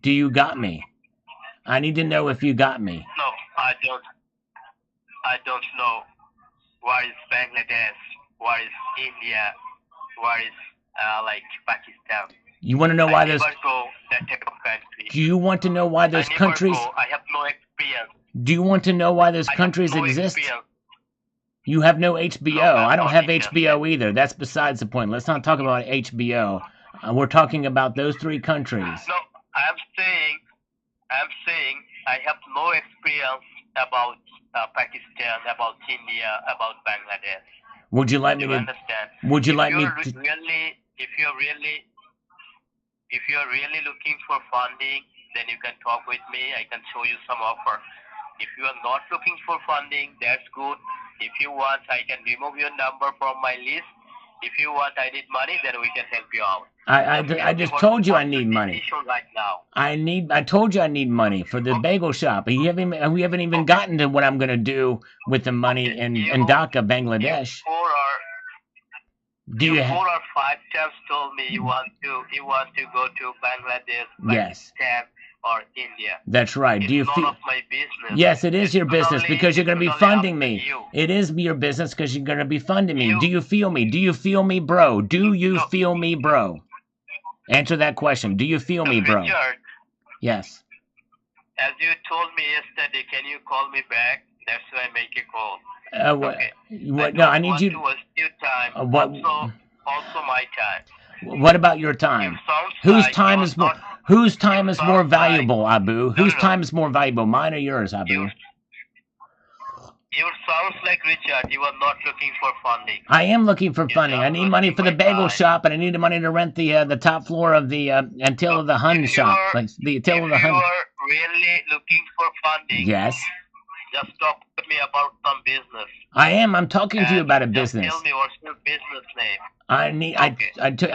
Speaker 1: Do you got me? I need to know if you got me.
Speaker 3: No, I don't know. Where is Bangladesh? Where is India? Where is like Pakistan?
Speaker 1: You want to know why those?
Speaker 3: I never go that type of country.
Speaker 1: Do you want to know why those countries?
Speaker 3: I have no experience.
Speaker 1: Do you want to know why those countries exist?
Speaker 3: Experience.
Speaker 1: You have no HBO. I don't have HBO either. That's besides the point. Let's not talk about HBO. We're talking about those 3 countries.
Speaker 3: No, I'm saying I have no experience about Pakistan, about India, about Bangladesh.
Speaker 1: Would you like me to
Speaker 3: understand?
Speaker 1: Would you like me to?
Speaker 3: If you're really looking for funding, then you can talk with me. I can show you some offer. If you are not looking for funding, that's good. If you want, I can remove your number from my list.
Speaker 5: If you want, I need money, then we can help you out.
Speaker 1: I just told you I need money.
Speaker 5: Issue right now.
Speaker 1: I told you I need money for the bagel shop. We haven't even gotten to what I'm gonna do with the money in Dhaka, Bangladesh.
Speaker 5: You 4 or 5 times told me you want to go to Bangladesh, Pakistan, or India.
Speaker 1: That's right.
Speaker 5: It's
Speaker 1: do you
Speaker 5: none
Speaker 1: feel?
Speaker 5: of my business.
Speaker 1: Yes, it is
Speaker 5: It's
Speaker 1: your business
Speaker 5: totally-
Speaker 1: because you're going to be
Speaker 5: it's totally
Speaker 1: funding
Speaker 5: up
Speaker 1: me.
Speaker 5: to you.
Speaker 1: It is your business because you're going to be funding me. Do you feel me? Do you feel me, bro? Do you feel me, bro? Answer that question. Do you feel me, bro?
Speaker 5: Richard,
Speaker 1: Yes.
Speaker 5: as you told me yesterday, can you call me back? That's why I make a call.
Speaker 1: What?
Speaker 5: Okay.
Speaker 1: What? No, I need
Speaker 5: want
Speaker 1: you.
Speaker 5: to waste your time.
Speaker 1: What?
Speaker 5: Also my time.
Speaker 1: What about your time?
Speaker 5: It sounds
Speaker 1: Whose
Speaker 5: like
Speaker 1: time
Speaker 5: you're
Speaker 1: is more?
Speaker 5: not-
Speaker 1: Whose time is more
Speaker 5: sounds like-
Speaker 1: valuable, Abu? Whose
Speaker 5: no.
Speaker 1: time is more valuable, mine or yours, Abu?
Speaker 5: You sounds like Richard. You are not looking for funding.
Speaker 1: I am looking for funding. I need money for the bagel
Speaker 5: Fine.
Speaker 1: shop, and I need the money to rent the top floor of the until of the Hun
Speaker 5: If you
Speaker 1: shop,
Speaker 5: are-
Speaker 1: like the
Speaker 5: If
Speaker 1: until of the
Speaker 5: you
Speaker 1: Hun.
Speaker 5: are really looking for funding,
Speaker 1: Yes,
Speaker 5: just talk to me about some business.
Speaker 1: I am. I'm talking to you
Speaker 5: And
Speaker 1: about a
Speaker 5: just
Speaker 1: business.
Speaker 5: Tell me what's your business name.
Speaker 1: I need.
Speaker 5: Okay. Richard,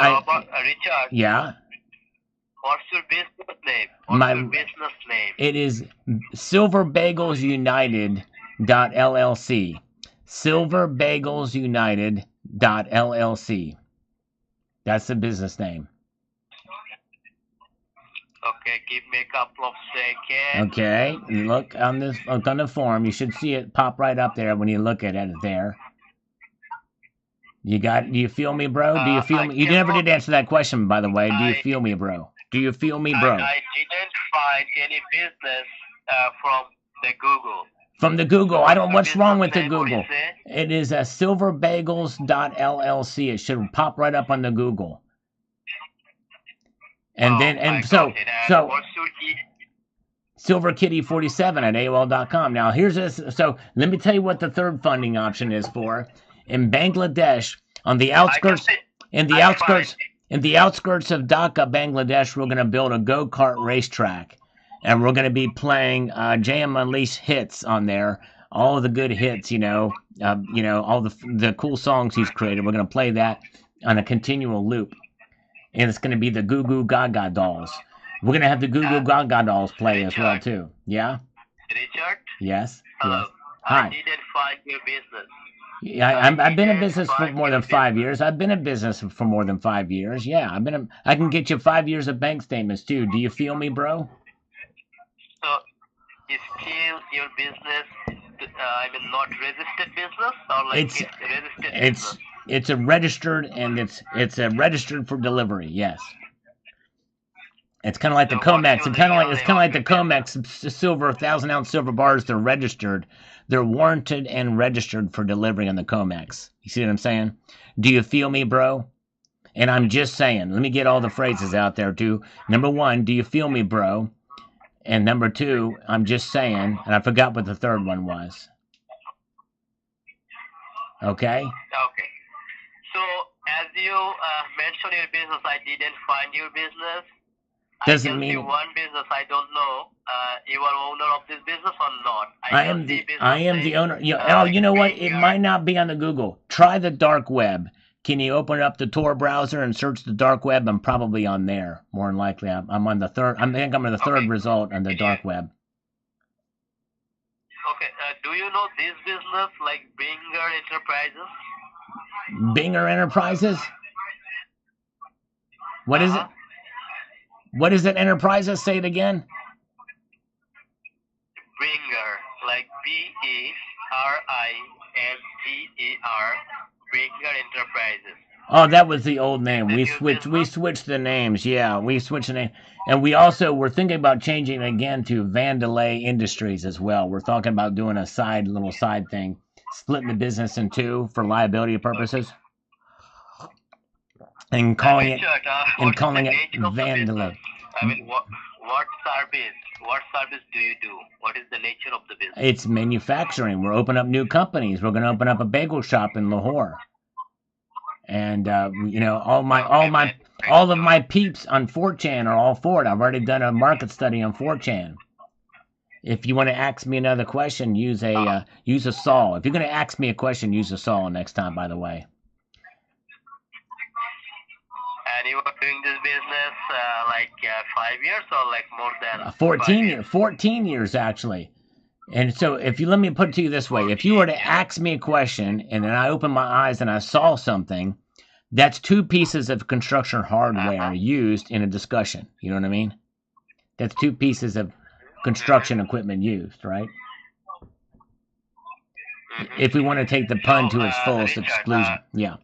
Speaker 1: Yeah.
Speaker 5: what's your business name?
Speaker 1: My-
Speaker 5: What's your business name?
Speaker 1: It is silverbagelsunited.llc. silverbagelsunited.llc. That's the business name.
Speaker 5: Okay, give me a couple of seconds.
Speaker 1: Okay. Look on the form. You should see it pop right up there when you look at it there. Do you feel me, bro? Do you feel me? You never did answer that question, by the way. Do you feel me, bro? Do you feel me, bro?
Speaker 5: I didn't find any business from the Google.
Speaker 1: From the Google. I don't. What's wrong with the
Speaker 5: Business name,
Speaker 1: Google?
Speaker 5: what is it?
Speaker 1: It is a silverbagels.llc. It should pop right up on the Google. And
Speaker 5: Oh,
Speaker 1: then
Speaker 5: I
Speaker 1: and so
Speaker 5: got it. And
Speaker 1: so
Speaker 5: what's your
Speaker 1: silverkitty47 at AOL.com. Now here's this. So let me tell you what the third funding option is for. In Bangladesh, on the outskirts, in the outskirts of Dhaka, Bangladesh, we're going to build a go-kart racetrack, and we're going to be playing JM Unleashed hits on there. All the good hits, all the cool songs he's created. We're going to play that on a continual loop, and it's going to be the Goo Goo Gaga dolls. We're going to have the Goo Goo Gaga dolls play as well too. Yeah.
Speaker 5: Richard?
Speaker 1: Yes.
Speaker 5: Hello.
Speaker 1: Yes.
Speaker 5: I
Speaker 1: Hi.
Speaker 5: didn't find your business.
Speaker 1: Yeah, I've been in business for more than 5 years. I've been in business for more than 5 years. Yeah, I can get you 5 years of bank statements too. Do you feel me, bro?
Speaker 5: So, is still your business, not registered business, or like
Speaker 1: It's-
Speaker 5: it's registered
Speaker 1: It's
Speaker 5: business?
Speaker 1: it's a registered and it's a registered for delivery. Yes. It's kind of like the
Speaker 5: So
Speaker 1: Comex.
Speaker 5: what's
Speaker 1: It's
Speaker 5: your
Speaker 1: kind of like
Speaker 5: legal name
Speaker 1: the
Speaker 5: of your
Speaker 1: Comex silver 1,000-ounce silver bars. They're registered. They're warranted and registered for delivery on the Comex. You see what I'm saying? Do you feel me, bro? And I'm just saying. Let me get all the phrases out there too. Number 1, do you feel me, bro? And number 2, I'm just saying. And I forgot what the third one was. Okay.
Speaker 5: Okay. So, as you mentioned your business, I didn't find your business.
Speaker 1: Doesn't
Speaker 5: I just
Speaker 1: mean-
Speaker 5: see one business. I don't know. You are owner of this business or not?
Speaker 1: I
Speaker 5: just
Speaker 1: am
Speaker 5: see
Speaker 1: the
Speaker 5: business
Speaker 1: owner.
Speaker 5: name,
Speaker 1: You know what? It
Speaker 5: Finger.
Speaker 1: might not be on the Google. Try the dark web. Can you open up the Tor browser and search the dark web? I'm probably on there. More than likely, I'm on the third. I think I'm on the third
Speaker 5: Okay.
Speaker 1: result on the dark web.
Speaker 5: Okay. Do you know this business like Binger Enterprises?
Speaker 1: Binger Enterprises. What is it?
Speaker 5: Uh-huh.
Speaker 1: What is it? Enterprises? Say it again.
Speaker 5: Binger, like BERINGER, Binger Enterprises.
Speaker 1: Oh, that was the old name. We
Speaker 5: Is it your
Speaker 1: switched the names. Yeah, we switched the name. And we also were thinking about changing again to Vandelay Industries as well. We're talking about doing a little side thing, splitting the business in two for liability purposes. And calling it
Speaker 5: Richard,
Speaker 1: and
Speaker 5: what's
Speaker 1: calling
Speaker 5: the
Speaker 1: it
Speaker 5: nature of the
Speaker 1: Vandelay.
Speaker 5: business? I mean, what service do you do? What is the nature of the business?
Speaker 1: It's manufacturing. We're opening up new companies. We're going to open up a bagel shop in Lahore. And all of my peeps on 4chan are all for it. I've already done a market study on 4chan. If you want to ask me another question, use a saw. If you're going to ask me a question, use a saw next time. By the way.
Speaker 5: And you were doing this business 5 years or like more than
Speaker 1: 14 years actually. And so if you let me put it to you this way, if you were to ask me a question and then I opened my eyes and I saw something, that's 2 pieces of construction hardware used in a discussion. You know what I mean? That's 2 pieces of construction equipment used, right? If we want to take the pun to its fullest exclusion. Yeah.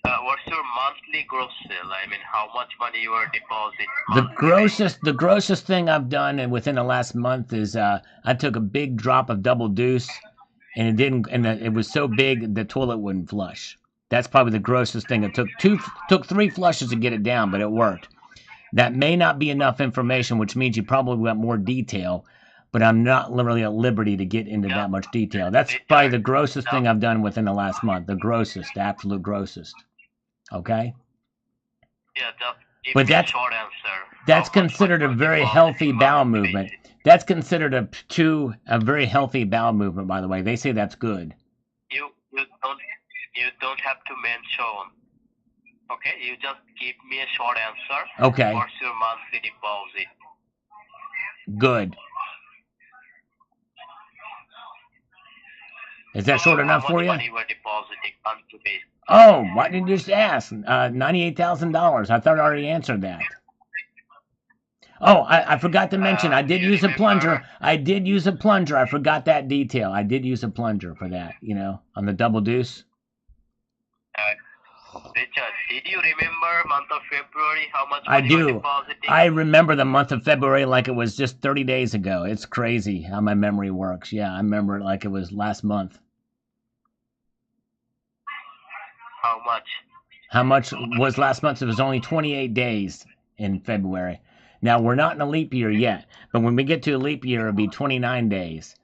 Speaker 5: What's your monthly gross sale? I mean, how much money you are deposit?
Speaker 1: The grossest thing I've done and within the last month is I took a big drop of double deuce and it didn't, and it was so big the toilet wouldn't flush. That's probably the grossest thing. It took 3 flushes to get it down, but it worked. That may not be enough information, which means you probably want more detail, but I'm not literally at liberty to get into that much detail. That's probably the grossest thing I've done within the last month. The grossest, the absolute grossest. Okay?
Speaker 5: Yeah,
Speaker 1: but that's considered a very healthy bowel movement. That's considered a very healthy bowel movement, by the way. They say that's good.
Speaker 5: You don't have to mention. Okay, you just give me a short answer.
Speaker 1: Okay.
Speaker 5: What's your monthly deposit?
Speaker 1: Good. Is that short enough for you?
Speaker 5: How much money you were depositing monthly?
Speaker 1: Oh, why didn't you just ask? $98,000. I thought I already answered that. Oh, I forgot to mention, I did use a plunger. I forgot that detail. I did use a plunger for that, on the double deuce.
Speaker 5: Richard, did you remember month of February, how much
Speaker 1: I
Speaker 5: money
Speaker 1: do.
Speaker 5: you were depositing?
Speaker 1: I remember the month of February like it was just 30 days ago. It's crazy how my memory works. Yeah, I remember it like it was last month.
Speaker 5: How much?
Speaker 1: How much was last month? It was only 28 days in February. Now, we're not in a leap year yet, but when we get to a leap year, it'll be 29 days.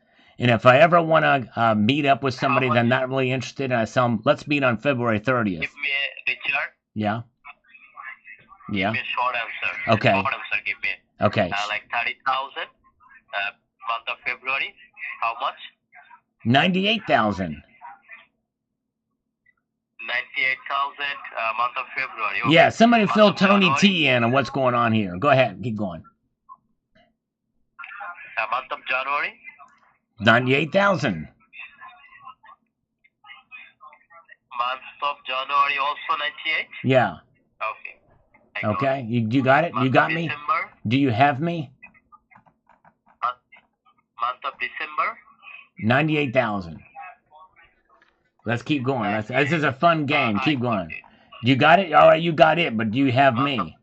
Speaker 1: And if I ever want to meet up with somebody that I'm not really interested in, I tell them, let's meet on February 30th.
Speaker 5: Give me Richard.
Speaker 1: Yeah? Yeah?
Speaker 5: Give me a short answer.
Speaker 1: Okay.
Speaker 5: Short answer, give me.
Speaker 1: Okay.
Speaker 5: Like 30,000, month of February. How much?
Speaker 1: 98,000.
Speaker 5: 98,000, month of February. Okay.
Speaker 1: Yeah, somebody fill Tony T in on what's going on here. Go ahead, keep going.
Speaker 5: Month of January?
Speaker 1: 98,000.
Speaker 5: Month of January also 98?
Speaker 1: Yeah.
Speaker 5: Okay.
Speaker 1: Okay, you got it? You got me?
Speaker 5: December?
Speaker 1: Do you have me?
Speaker 5: Month of December?
Speaker 1: 98,000. Let's keep going. This is a fun game. Keep going. You got it? All right, you got it, but do you have me?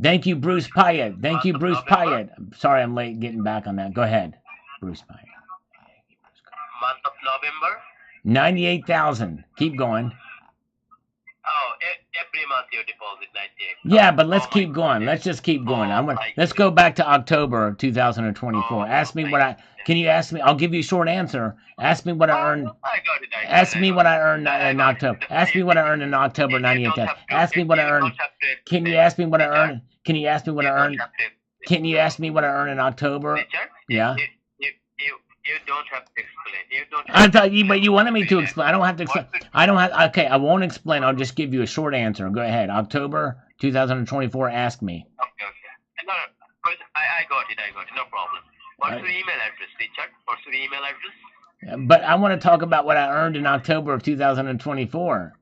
Speaker 1: Thank you, Bruce Pyatt. Thank you, Bruce Pyatt. Sorry I'm late getting back on that. Go ahead, Bruce Pyatt.
Speaker 5: Month of November?
Speaker 1: 98,000. Keep going.
Speaker 5: Oh, every month you deposit 98.
Speaker 1: Yeah, but let's keep going. Let's just keep going. Let's go back to October 2024. Ask me what Can you ask me? I'll give you a short answer. Ask me what I earned.
Speaker 5: I got it.
Speaker 1: Ask me what I earned in October. Ask me what I earned in October 98,000. Ask me what I earned. Can you ask me what I earned? Can you ask me what I earned? Can you ask me what I earned in October?
Speaker 5: Richard,
Speaker 1: Yeah.
Speaker 5: You don't have to explain. You don't.
Speaker 1: I thought you, but you wanted me to explain. I don't have to explain. I don't have. Okay, I won't explain. I'll just give you a short answer. Go ahead. October 2024. Ask me.
Speaker 5: Okay. No, I got it. No problem. What's your email address, Richard? What's your email address?
Speaker 1: But I want to talk about what I earned in October of 2024.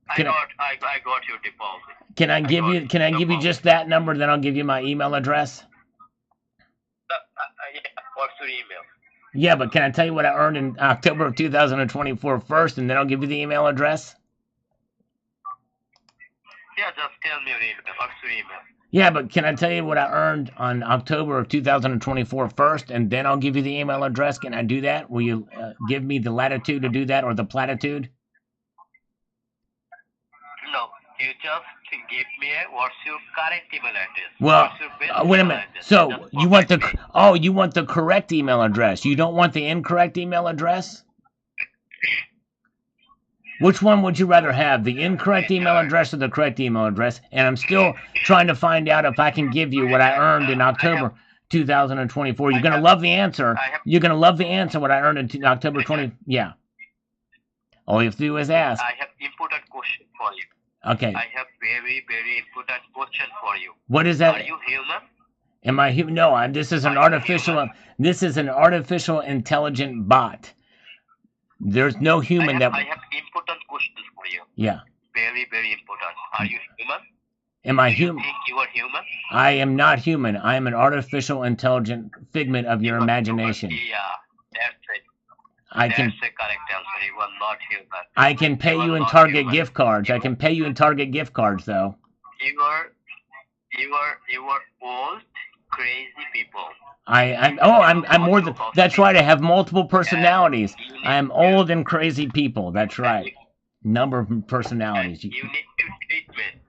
Speaker 5: I got your deposit.
Speaker 1: Can I give you just that number? Then I'll give you my email address.
Speaker 5: Yeah. What's your email?
Speaker 1: Yeah, but can I tell you what I earned in October of 2024 first, and then I'll give you the email address?
Speaker 5: Yeah, just tell me your email. What's your email?
Speaker 1: Yeah, but can I tell you what I earned on October of 2024 first, and then I'll give you the email address? Can I do that? Will you give me the latitude to do that, or the platitude?
Speaker 5: No, you just give me what's your current email address.
Speaker 1: Well, wait a minute. So you want the correct email address. You don't want the incorrect email address? Which one would you rather have, the incorrect email address or the correct email address? And I'm still trying to find out if I can give you what I earned in October 2024. You're going to love the answer. You're going to love the answer what I earned in October 20. Yeah. All you have to do is ask.
Speaker 5: I have important question for you.
Speaker 1: Okay.
Speaker 5: I have very, very important question for you.
Speaker 1: What is that?
Speaker 5: Are you human?
Speaker 1: Am I human? No, this is an artificial. This is an artificial intelligent bot. There's no human
Speaker 5: I have important questions for you.
Speaker 1: Yeah.
Speaker 5: Very, very important. Are you human?
Speaker 1: Am I human?
Speaker 5: Do you think you are human?
Speaker 1: I am not human. I am an artificial intelligent figment of your imagination.
Speaker 5: Yeah, that's it.
Speaker 1: That's
Speaker 5: the correct answer. You are not human.
Speaker 1: I can pay you in Target gift cards. I can pay you in Target gift cards, though.
Speaker 5: You are old, crazy people.
Speaker 1: I'm more than. That's right. I have multiple personalities. I am old and crazy people. That's right. Number of personalities.
Speaker 5: You need to treatment.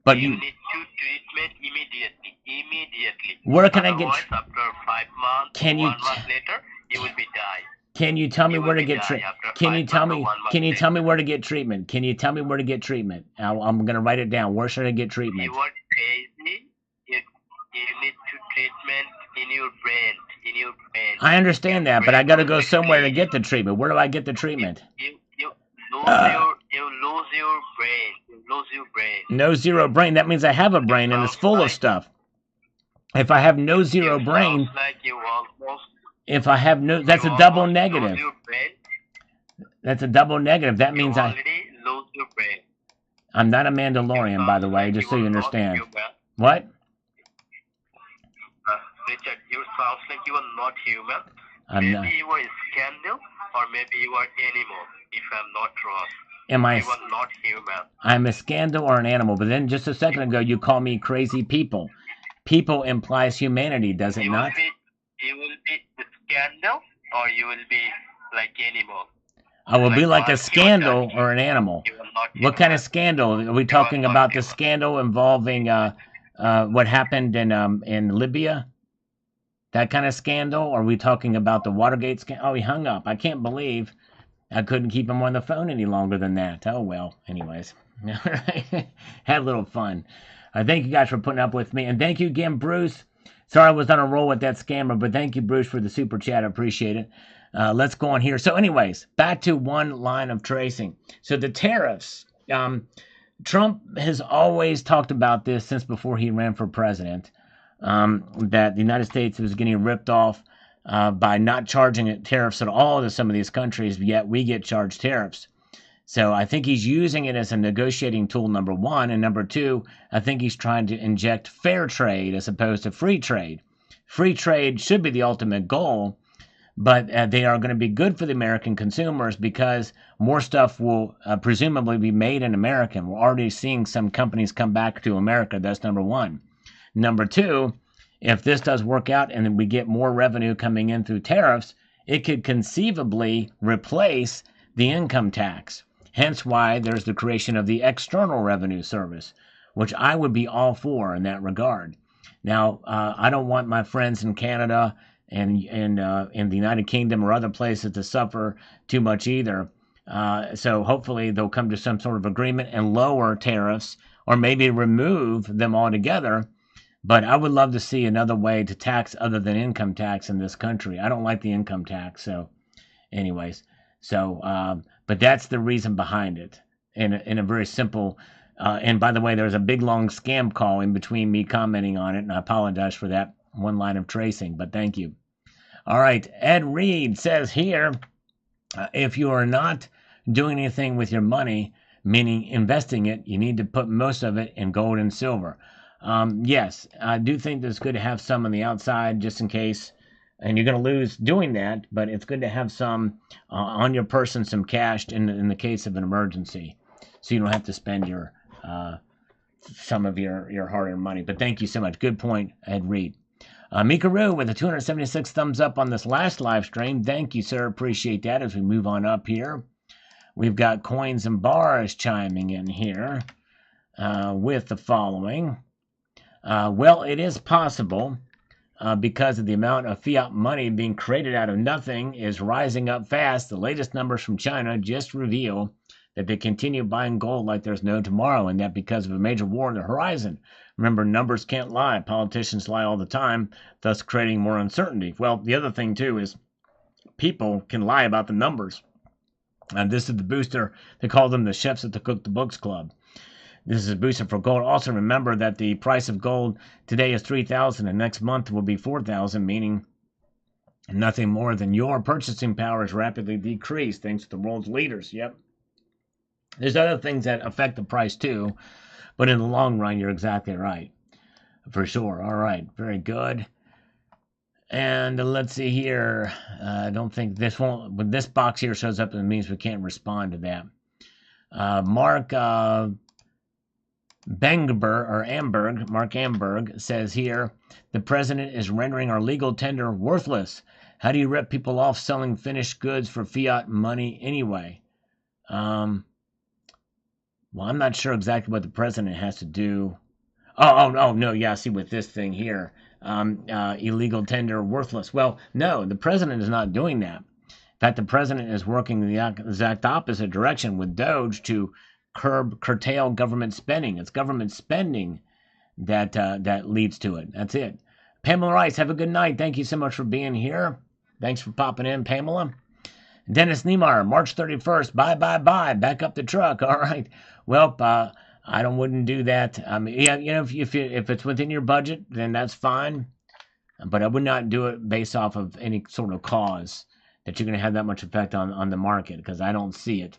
Speaker 1: But
Speaker 5: you need to treatment immediately.
Speaker 1: Where can I get?
Speaker 5: After 5 months, 1 month later, you will be died.
Speaker 1: Can you tell me where to get treatment? Can you tell me where to get treatment? Can you tell me where to get treatment? I'm gonna write it down. Where should I get treatment?
Speaker 5: You are crazy. You need to treatment in your brain.
Speaker 1: I understand that, but I gotta go somewhere to get the treatment. Where do I get the treatment?
Speaker 5: You lose your brain. You lose your brain.
Speaker 1: No zero brain. That means I have a brain and it's full of stuff. If I have no zero brain, if I have no, that's a double negative. That's a double negative. That means I
Speaker 5: already lose your brain.
Speaker 1: I'm not a Mandalorian, by the way, just so you understand. What?
Speaker 5: Richard, you sounds like you are not human.
Speaker 1: I'm not.
Speaker 5: Maybe you are a scandal, or maybe you are animal, if I'm not wrong.
Speaker 1: Am I?
Speaker 5: You are not human.
Speaker 1: I'm a scandal or an animal, but then just a second ago you call me crazy people. People implies humanity, does it not?
Speaker 5: You will be a scandal, or you will be like animal.
Speaker 1: I will be like a scandal or an animal. What kind of scandal? Are we talking about the scandal involving what happened in Libya? That kind of scandal? Or are we talking about the Watergate scandal? Oh, he hung up. I can't believe I couldn't keep him on the phone any longer than that. Oh, well. Anyways. Had a little fun. Thank you guys for putting up with me. And thank you again, Bruce. Sorry I was on a roll with that scammer, but thank you, Bruce, for the super chat. I appreciate it. Let's go on here. So anyways, back to one line of tracing. So the tariffs. Trump has always talked about this since before he ran for president, that the United States was getting ripped off by not charging tariffs at all to some of these countries, yet we get charged tariffs. So I think he's using it as a negotiating tool, number one. And number two, I think he's trying to inject fair trade as opposed to free trade. Free trade should be the ultimate goal, but they are going to be good for the American consumers because more stuff will presumably be made in America. We're already seeing some companies come back to America. That's number one. Number two, if this does work out and we get more revenue coming in through tariffs, it could conceivably replace the income tax. Hence why there's the creation of the External Revenue Service, which I would be all for in that regard. Now, I don't want my friends in Canada and in the United Kingdom or other places to suffer too much either. So hopefully they'll come to some sort of agreement and lower tariffs or maybe remove them altogether. But I would love to see another way to tax other than income tax in this country. I don't like the income tax. So anyways, but that's the reason behind it in a very simple, and by the way, there's a big long scam call in between me commenting on it, and I apologize for that one line of tracing, but thank you. All right, Ed Reed says here, if you are not doing anything with your money, meaning investing it, you need to put most of it in gold and silver. Yes, I do think that it's good to have some on the outside just in case, and you're going to lose doing that, but it's good to have some on your person, some cash in the case of an emergency, so you don't have to spend your some of your hard-earned money. But thank you so much. Good point, Ed Reed. Mikaru with a 276 thumbs up on this last live stream. Thank you, sir. Appreciate that. As we move on up here, we've got Coins and Bars chiming in here with the following. Well, it is possible because of the amount of fiat money being created out of nothing is rising up fast. The latest numbers from China just reveal that they continue buying gold like there's no tomorrow, and that because of a major war on the horizon. Remember, numbers can't lie. Politicians lie all the time, thus creating more uncertainty. Well, the other thing, too, is people can lie about the numbers. And this is the booster. They call them the chefs at the Cook the Books Club. This is a booster for gold. Also remember that the price of gold today is $3,000 and next month will be $4,000, meaning nothing more than your purchasing power is rapidly decreased thanks to the world's leaders. Yep. There's other things that affect the price too, but in the long run, you're exactly right. For sure. All right. Very good. And let's see here. I don't think this won't, when this box here shows up, it means we can't respond to that. Mark Mark Amberg says here, the president is rendering our legal tender worthless. How do you rip people off selling finished goods for fiat money anyway? Well, I'm not sure exactly what the president has to do. Oh, no, yeah, see with this thing here, illegal tender worthless. Well, no, the president is not doing that. In fact, the president is working in the exact opposite direction with Doge to curtail government spending. It's government spending that leads to it. That's it. Pamela Rice, have a good night. Thank you so much for being here. Thanks for popping in, Pamela. Dennis Niemeyer, March 31st. Bye. Back up the truck. All right. Well, I wouldn't do that. Yeah, if it's within your budget, then that's fine. But I would not do it based off of any sort of cause that you're going to have that much effect on the market, because I don't see it.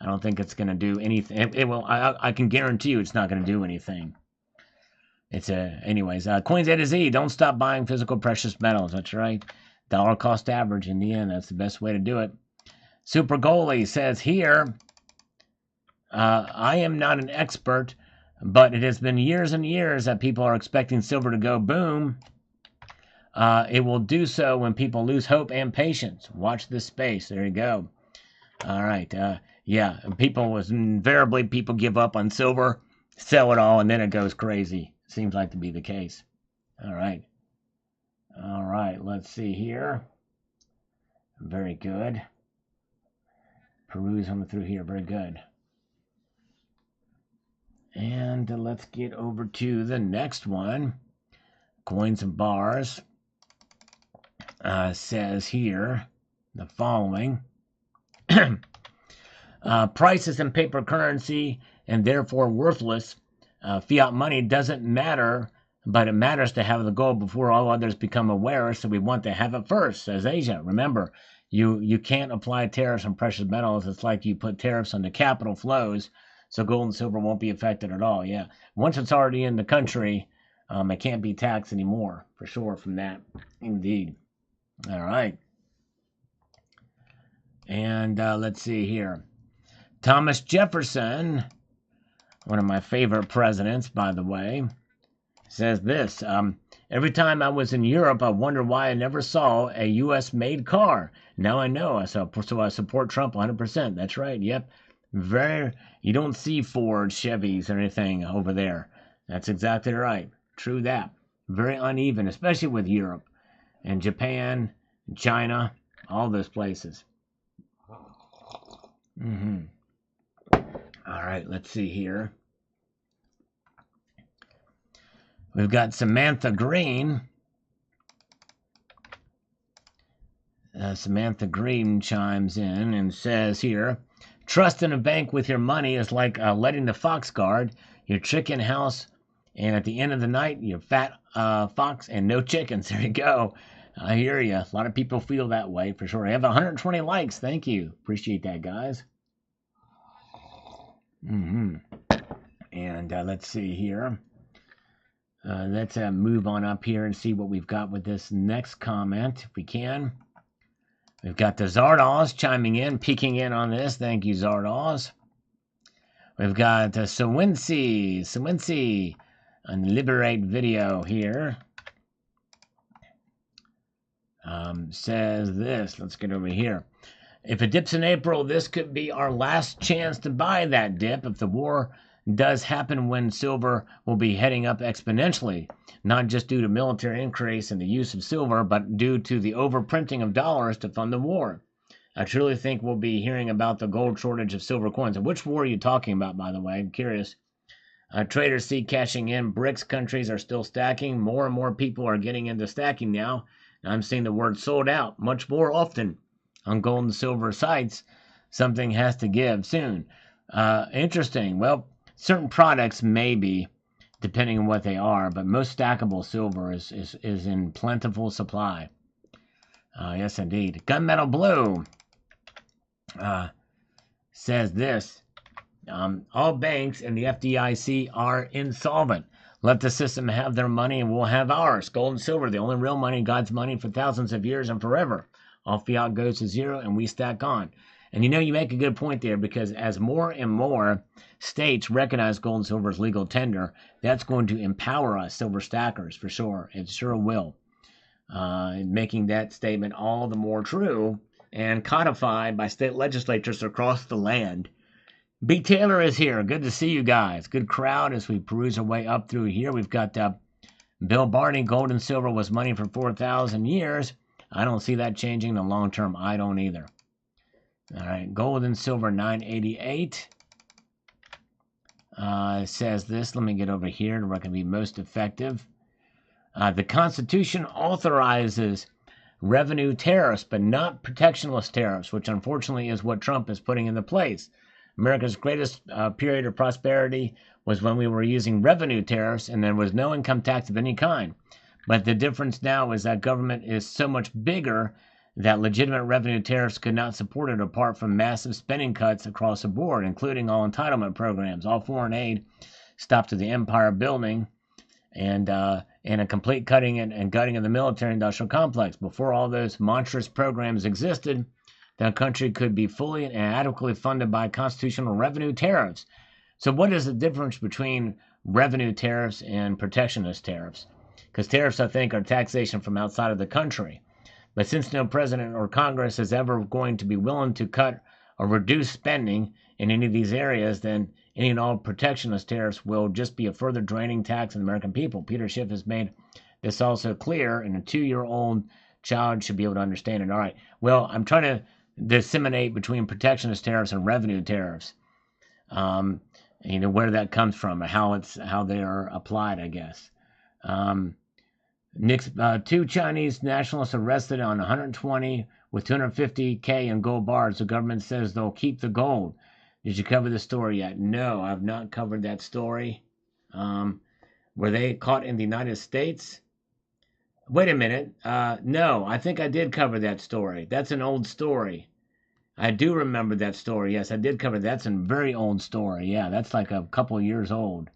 Speaker 1: I don't think it's going to do anything. It will. I can guarantee you it's not going to do anything. It's anyways. Coins A to Z. Don't stop buying physical precious metals. That's right. Dollar cost average in the end. That's the best way to do it. Super Goalie says here, I am not an expert, but it has been years and years that people are expecting silver to go boom. It will do so when people lose hope and patience. Watch this space. There you go. All right. Yeah, invariably people give up on silver, sell it all, and then it goes crazy. Seems like to be the case. All right. Let's see here. Very good. Peruse on through here. Very good. And let's get over to the next one. Coins and Bars says here the following. Prices in paper currency and therefore worthless. Fiat money doesn't matter, but it matters to have the gold before all others become aware, so we want to have it first, says Asia. Remember, you can't apply tariffs on precious metals. It's like you put tariffs on the capital flows, so gold and silver won't be affected at all. Yeah, once it's already in the country, it can't be taxed anymore, for sure, from that. Indeed. All right. And let's see here. Thomas Jefferson, one of my favorite presidents, by the way, says this. Every time I was in Europe, I wondered why I never saw a U.S.-made car. Now I know, so I support Trump 100%. That's right, yep. You don't see Ford, Chevys, or anything over there. That's exactly right. True that. Very uneven, especially with Europe and Japan, China, all those places. All right, let's see here. We've got Samantha Green. Samantha Green chimes in and says here, trust in a bank with your money is like letting the fox guard your chicken house, and at the end of the night, you're fat fox and no chickens. There you go. I hear you. A lot of people feel that way, for sure. I have 120 likes. Thank you. Appreciate that, guys. And let's see here. Let's move on up here and see what we've got with this next comment, if we can. We've got the Zardoz chiming in, peeking in on this. Thank you, Zardoz. We've got Sawincy on Liberate Video here. Says this. Let's get over here. If it dips in April, this could be our last chance to buy that dip. If the war does happen, when silver will be heading up exponentially, not just due to military increase in the use of silver, but due to the overprinting of dollars to fund the war. I truly think we'll be hearing about the gold shortage of silver coins. And which war are you talking about, by the way? I'm curious. Traders see cashing in. BRICS countries are still stacking. More and more people are getting into stacking now. I'm seeing the word sold out much more often on gold and silver sites. Something has to give soon. Interesting. Well, certain products maybe, depending on what they are, but most stackable silver is in plentiful supply. Yes, indeed. Gunmetal Blue says this. All banks and the FDIC are insolvent. Let the system have their money and we'll have ours. Gold and silver, the only real money, God's money for thousands of years and forever. All fiat goes to zero and we stack on. And you make a good point there, because as more and more states recognize gold and silver as legal tender, that's going to empower us silver stackers for sure. It sure will. Making that statement all the more true and codified by state legislatures across the land. B. Taylor is here. Good to see you guys. Good crowd as we peruse our way up through here. We've got Bill Barney. Gold and silver was money for 4,000 years. I don't see that changing in the long term. I don't either. All right. Gold and silver 988. Says this. Let me get over here to where I can be most effective. The Constitution authorizes revenue tariffs, but not protectionist tariffs, which unfortunately is what Trump is putting into place. America's greatest period of prosperity was when we were using revenue tariffs and there was no income tax of any kind. But the difference now is that government is so much bigger that legitimate revenue tariffs could not support it apart from massive spending cuts across the board, including all entitlement programs. All foreign aid stopped to the empire building and a complete cutting and gutting of the military-industrial complex. Before all those monstrous programs existed, the country could be fully and adequately funded by constitutional revenue tariffs. So what is the difference between revenue tariffs and protectionist tariffs? Because tariffs, I think, are taxation from outside of the country. But since no president or Congress is ever going to be willing to cut or reduce spending in any of these areas, then any and all protectionist tariffs will just be a further draining tax on the American people. Peter Schiff has made this also clear, and a 2-year-old child should be able to understand it. All right. Well, I'm trying to disseminate between protectionist tariffs and revenue tariffs. Where that comes from, or how they are applied, I guess. Two Chinese nationalists arrested on 120 with 250K in gold bars. The government says they'll keep the gold. Did you cover the story yet? No, I've not covered that story. Were they caught in the United States? Wait a minute. No, I think I did cover that story. That's an old story. I do remember that story. Yes, I did cover that. That's a very old story. Yeah, that's like a couple of years old.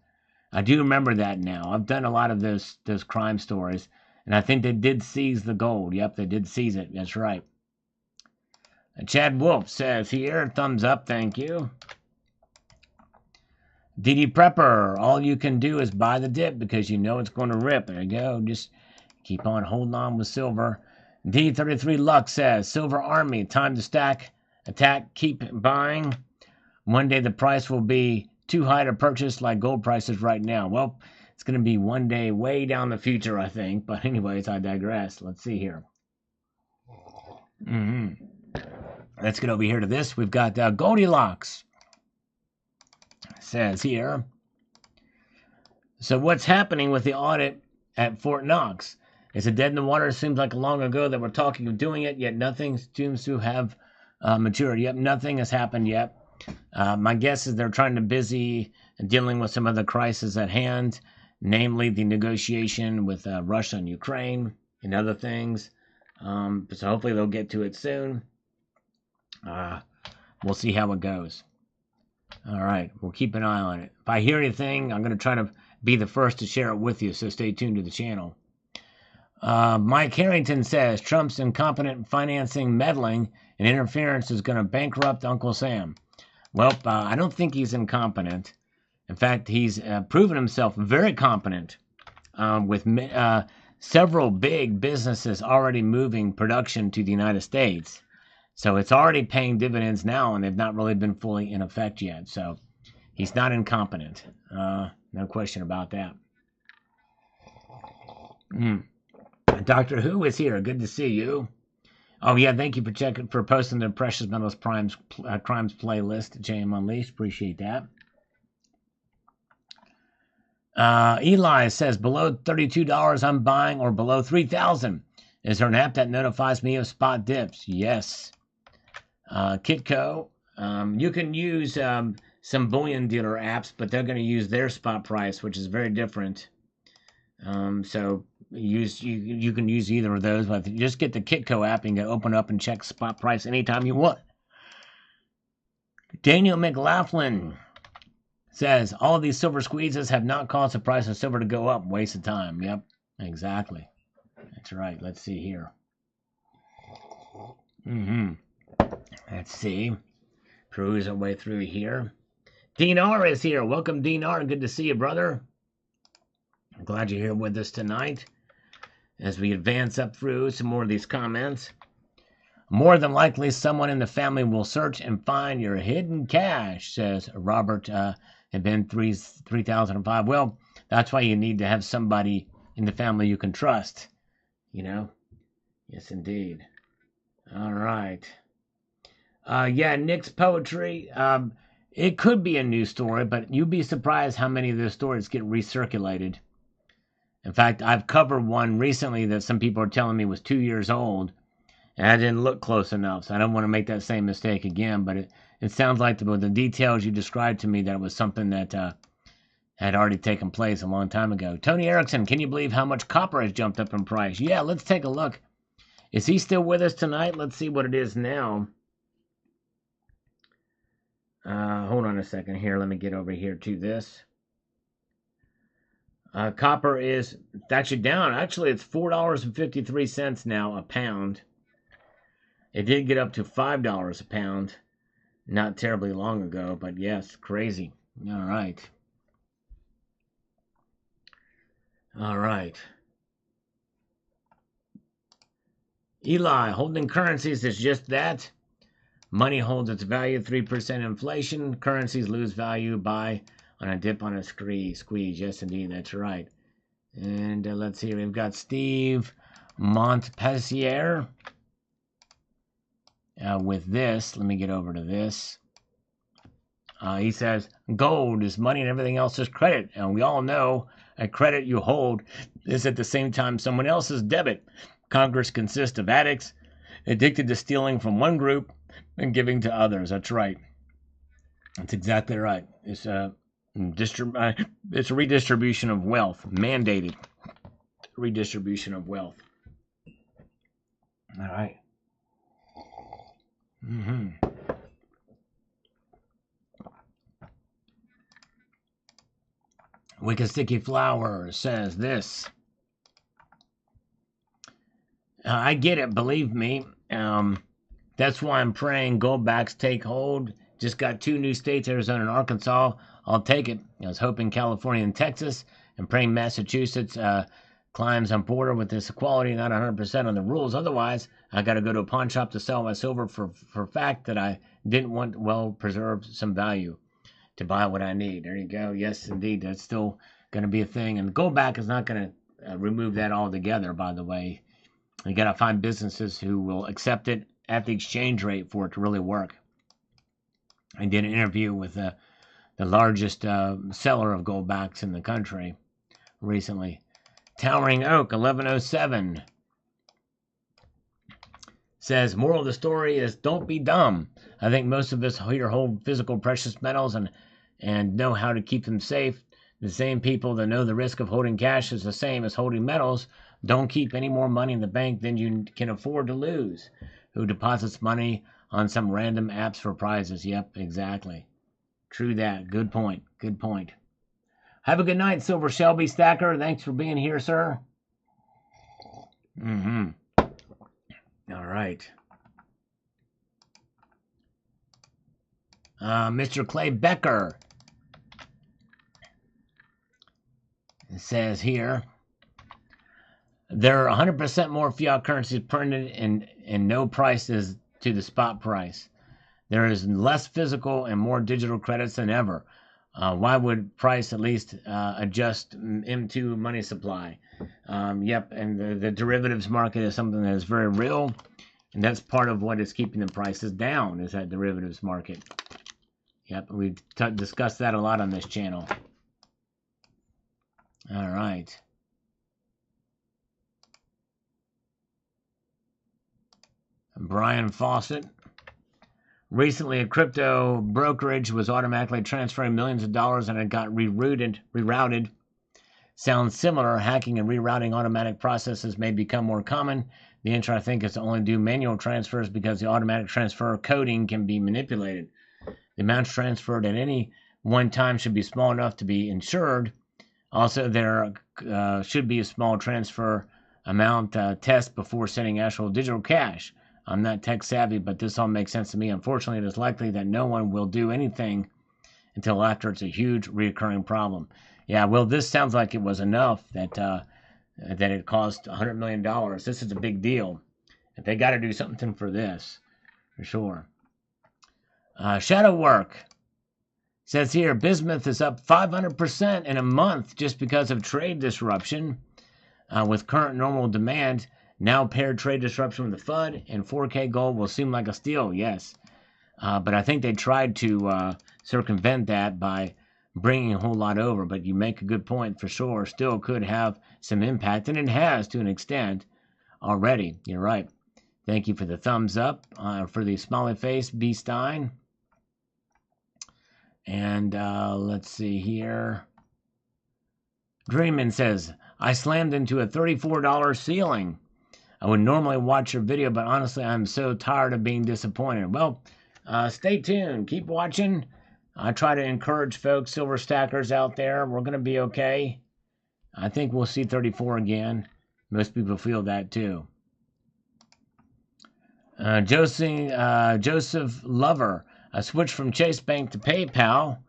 Speaker 1: I do remember that now. I've done a lot of those crime stories, and I think they did seize the gold. Yep, they did seize it. That's right. Chad Wolf says here, thumbs up, thank you. DD Prepper, all you can do is buy the dip because you know it's going to rip. There you go. Just keep on holding on with silver. D33 Lux says, Silver Army, time to stack, attack, keep buying. One day the price will be too high to purchase like gold prices right now. Well, it's going to be one day way down the future, I think. But anyways, I digress. Let's see here. Let's get over here to this. We've got Goldilocks. Says here. So what's happening with the audit at Fort Knox? Is it dead in the water? It seems like long ago that we're talking of doing it, yet nothing seems to have matured. Yep, nothing has happened yet. My guess is they're trying to busy dealing with some of the crises at hand, namely the negotiation with Russia and Ukraine and other things. So hopefully they'll get to it soon. We'll see how it goes. All right, we'll keep an eye on it. If I hear anything, I'm going to try to be the first to share it with you, so stay tuned to the channel. Mike Harrington says, Trump's incompetent financing, meddling, and interference is going to bankrupt Uncle Sam. Well, I don't think he's incompetent. In fact, he's proven himself very competent with several big businesses already moving production to the United States. So it's already paying dividends now, and they've not really been fully in effect yet. So he's not incompetent. No question about that. Doctor Who is here. Good to see you. Oh, yeah, thank you for posting the Precious Metals Crimes playlist, JM Unleashed. Appreciate that. Eli says, below $32 I'm buying or below $3,000. Is there an app that notifies me of spot dips? Yes. Kitco You can use some bullion dealer apps, but they're going to use their spot price, which is very different. So you can use either of those, but just get the Kitco app and you can open up and check spot price anytime you want. Daniel McLaughlin says, all of these silver squeezes have not caused the price of silver to go up. Waste of time. Yep, exactly. That's right. Let's see here. Let's see. Peruse our way through here. Dinar is here. Welcome, Dinar. Good to see you, brother. I'm glad you're here with us tonight. As we advance up through some more of these comments. More than likely, someone in the family will search and find your hidden cash, says Robert had been 3005. Well, that's why you need to have somebody in the family you can trust. You know? Yes, indeed. All right. Yeah, Nick's poetry. It could be a new story, but you'd be surprised how many of those stories get recirculated. In fact, I've covered one recently that some people are telling me was 2 years old, and I didn't look close enough, so I don't want to make that same mistake again, but it sounds like the details you described to me that it was something that had already taken place a long time ago. Tony Erickson, can you believe how much copper has jumped up in price? Yeah, let's take a look. Is he still with us tonight? Let's see what it is now. Hold on a second here. Let me get over here to this. Copper is actually down. Actually, it's $4.53 now a pound. It did get up to $5 a pound not terribly long ago, but yes, crazy. All right. All right. Eli, holding currencies is just that. Money holds its value, 3% inflation. Currencies lose value by on a dip on a squeeze. Yes, indeed, that's right. And let's see, we've got Steve Montpensier with this. Let me get over to this. He says, gold is money and everything else is credit. And we all know a credit you hold is at the same time someone else's debit. Congress consists of addicts addicted to stealing from one group and giving to others. That's right. That's exactly right. It's a redistribution of wealth, mandated redistribution of wealth. All right. Wicked Sticky Flower says this. I get it, believe me. That's why I'm praying goldbacks take hold. Just got 2 new states, Arizona and Arkansas. I'll take it. I was hoping California and Texas, and praying Massachusetts climbs on border with this equality, not 100% on the rules. Otherwise, I got to go to a pawn shop to sell my silver for fact that I didn't want well-preserved some value to buy what I need. There you go. Yes, indeed. That's still going to be a thing. And goldback is not going to remove that altogether, by the way. You got to find businesses who will accept it at the exchange rate for it to really work. I did an interview with the largest seller of goldbacks in the country recently. Towering Oak 1107 says, moral of the story is don't be dumb. I think most of us here hold physical precious metals and know how to keep them safe. The same people that know the risk of holding cash is the same as holding metals don't keep any more money in the bank than you can afford to lose. Who deposits money on some random apps for prizes? Yep, exactly. True that. Good point. Good point. Have a good night, Silver Shelby Stacker. Thanks for being here, sir. All right. Mr. Clay Becker says here, there are 100% more fiat currencies printed and no prices to the spot price. There is less physical and more digital credits than ever. Why would price at least adjust M2 money supply? Yep, and the derivatives market is something that is very real, and that's part of what is keeping the prices down, is that derivatives market. Yep, we've discussed that a lot on this channel. All right. Brian Fawcett Recently, a crypto brokerage was automatically transferring millions of dollars and it got rerouted. Sounds similar. Hacking and rerouting automatic processes may become more common. The answer, I think, is to only do manual transfers because the automatic transfer coding can be manipulated. The amounts transferred at any one time should be small enough to be insured. Also, there should be a small transfer amount test before sending actual digital cash. I'm not tech savvy, but this all makes sense to me. Unfortunately, it is likely that no one will do anything until after it's a huge recurring problem. Yeah, well, this sounds like it was enough that it cost $100 million. This is a big deal. They got to do something for this, for sure. Shadow work says here, bismuth is up 500% in a month just because of trade disruption. With current normal demand, now paired trade disruption with the FUD and 4K gold will seem like a steal. Yes, but I think they tried to circumvent that by bringing a whole lot over, but you make a good point for sure. Still could have some impact, and it has to an extent already. You're right. Thank you for the thumbs up, for the smiley face, B. Stein. And let's see here. Dreamin' says, I slammed into a $34 ceiling. I would normally watch your video, but honestly, I'm so tired of being disappointed. Well, stay tuned. Keep watching. I try to encourage folks, silver stackers out there. We're going to be okay. I think we'll see 34 again. Most people feel that too. Joseph Lover. I switched from Chase Bank to PayPal,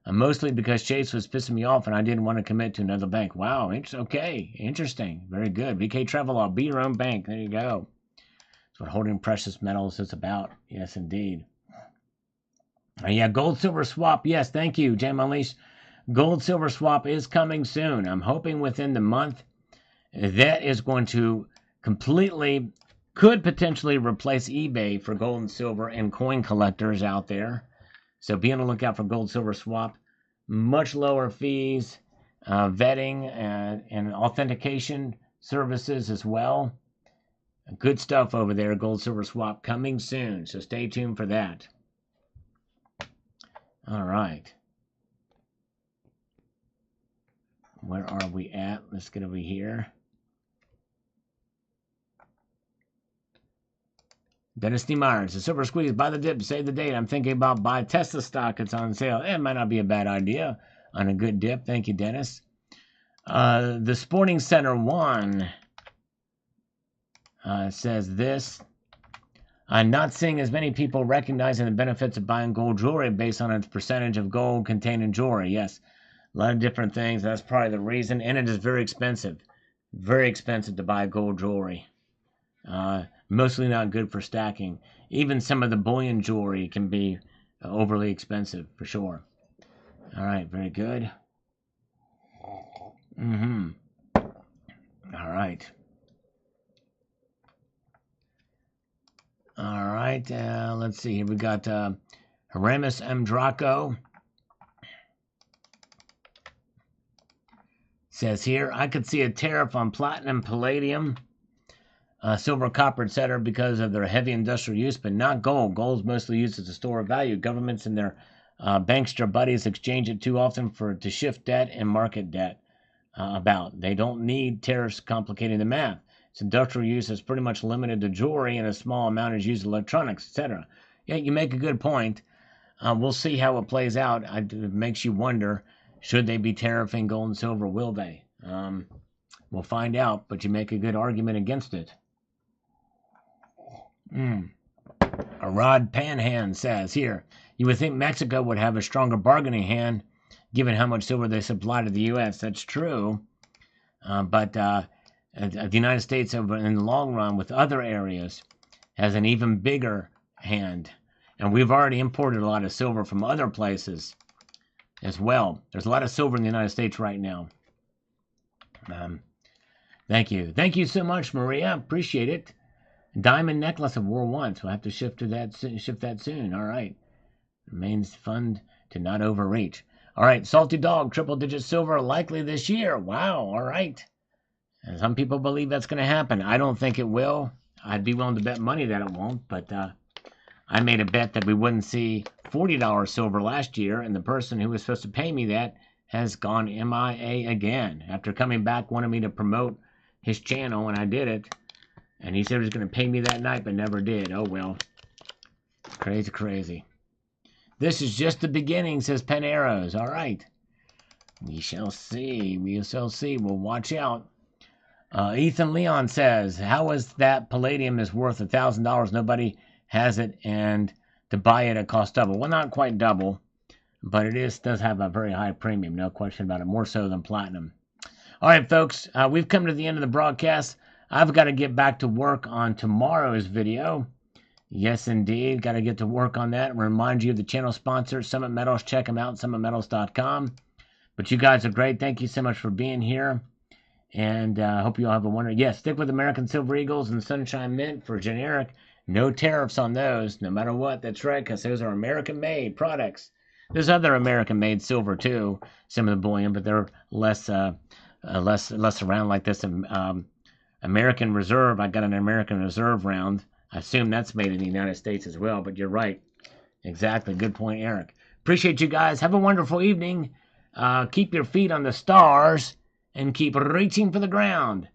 Speaker 1: mostly because Chase was pissing me off and I didn't want to commit to another bank. Wow, okay, interesting. Very good. VK Travelog, be your own bank. There you go. That's what holding precious metals is about. Yes, indeed. Yeah, gold silver swap. Yes, thank you, Jam Unleashed. Gold silver swap is coming soon. I'm hoping within the month. That is going to could potentially replace eBay for gold and silver and coin collectors out there. So be on the lookout for gold silver swap. Much lower fees, vetting and authentication services as well. Good stuff over there, gold silver swap coming soon. So stay tuned for that. All right. Where are we at? Let's get over here. Dennis D. Myers, the silver squeeze, buy the dip, save the date. I'm thinking about buy Tesla stock. It's on sale. It might not be a bad idea on a good dip. Thank you, Dennis. The Sporting Center 1 says this. I'm not seeing as many people recognizing the benefits of buying gold jewelry based on its percentage of gold contained in jewelry. Yes, a lot of different things. That's probably the reason. And it is very expensive. Very expensive to buy gold jewelry. Mostly not good for stacking. Even some of the bullion jewelry can be overly expensive, for sure. All right, very good. All right. All right, let's see here. We got Haramis M. Draco. Says here, I could see a tariff on platinum, palladium, silver, copper, etc. because of their heavy industrial use, but not gold. Gold is mostly used as a store of value. Governments and their bankster buddies exchange it too often to shift debt and market debt about. They don't need tariffs complicating the math. Its industrial use is pretty much limited to jewelry, and a small amount is used in electronics, etc. Yeah, you make a good point. We'll see how it plays out. It makes you wonder, should they be tariffing gold and silver? Will they? We'll find out, but you make a good argument against it. A Rod Panhand says here, you would think Mexico would have a stronger bargaining hand given how much silver they supply to the U.S. That's true. But the United States, in the long run, with other areas, has an even bigger hand. And we've already imported a lot of silver from other places as well. There's a lot of silver in the United States right now. Thank you. Thank you so much, Maria. Appreciate it. Diamond necklace of War I. So we'll have to shift that soon. All right. Remains fun to not overreach. All right. Salty Dog, triple-digit silver, likely this year. Wow. All right. And some people believe that's going to happen. I don't think it will. I'd be willing to bet money that it won't, but I made a bet that we wouldn't see $40 silver last year, and the person who was supposed to pay me that has gone MIA again. After coming back, wanted me to promote his channel, and I did it. And he said he was going to pay me that night, but never did. Oh, well. Crazy, crazy. This is just the beginning, says Paneros. All right. We shall see. We shall see. We'll watch out. Ethan Leon says, how is that palladium is worth $1,000? Nobody has it, and to buy it, it costs double. Well, not quite double, but does have a very high premium. No question about it. More so than platinum. All right, folks. We've come to the end of the broadcast. I've got to get back to work on tomorrow's video. Yes, indeed. Got to get to work on that. Remind you of the channel sponsor, Summit Metals. Check them out, summitmetals.com. But you guys are great. Thank you so much for being here. And I hope you all have a wonderful... Yes, stick with American Silver Eagles and Sunshine Mint for generic. No tariffs on those, no matter what. That's right, because those are American-made products. There's other American-made silver, too. Some of the bullion, but they're less around like this. American Reserve, I got an American Reserve round. I assume that's made in the United States as well, but you're right. Exactly. Good point, Eric. Appreciate you guys. Have a wonderful evening. Keep your feet on the stars and keep reaching for the ground.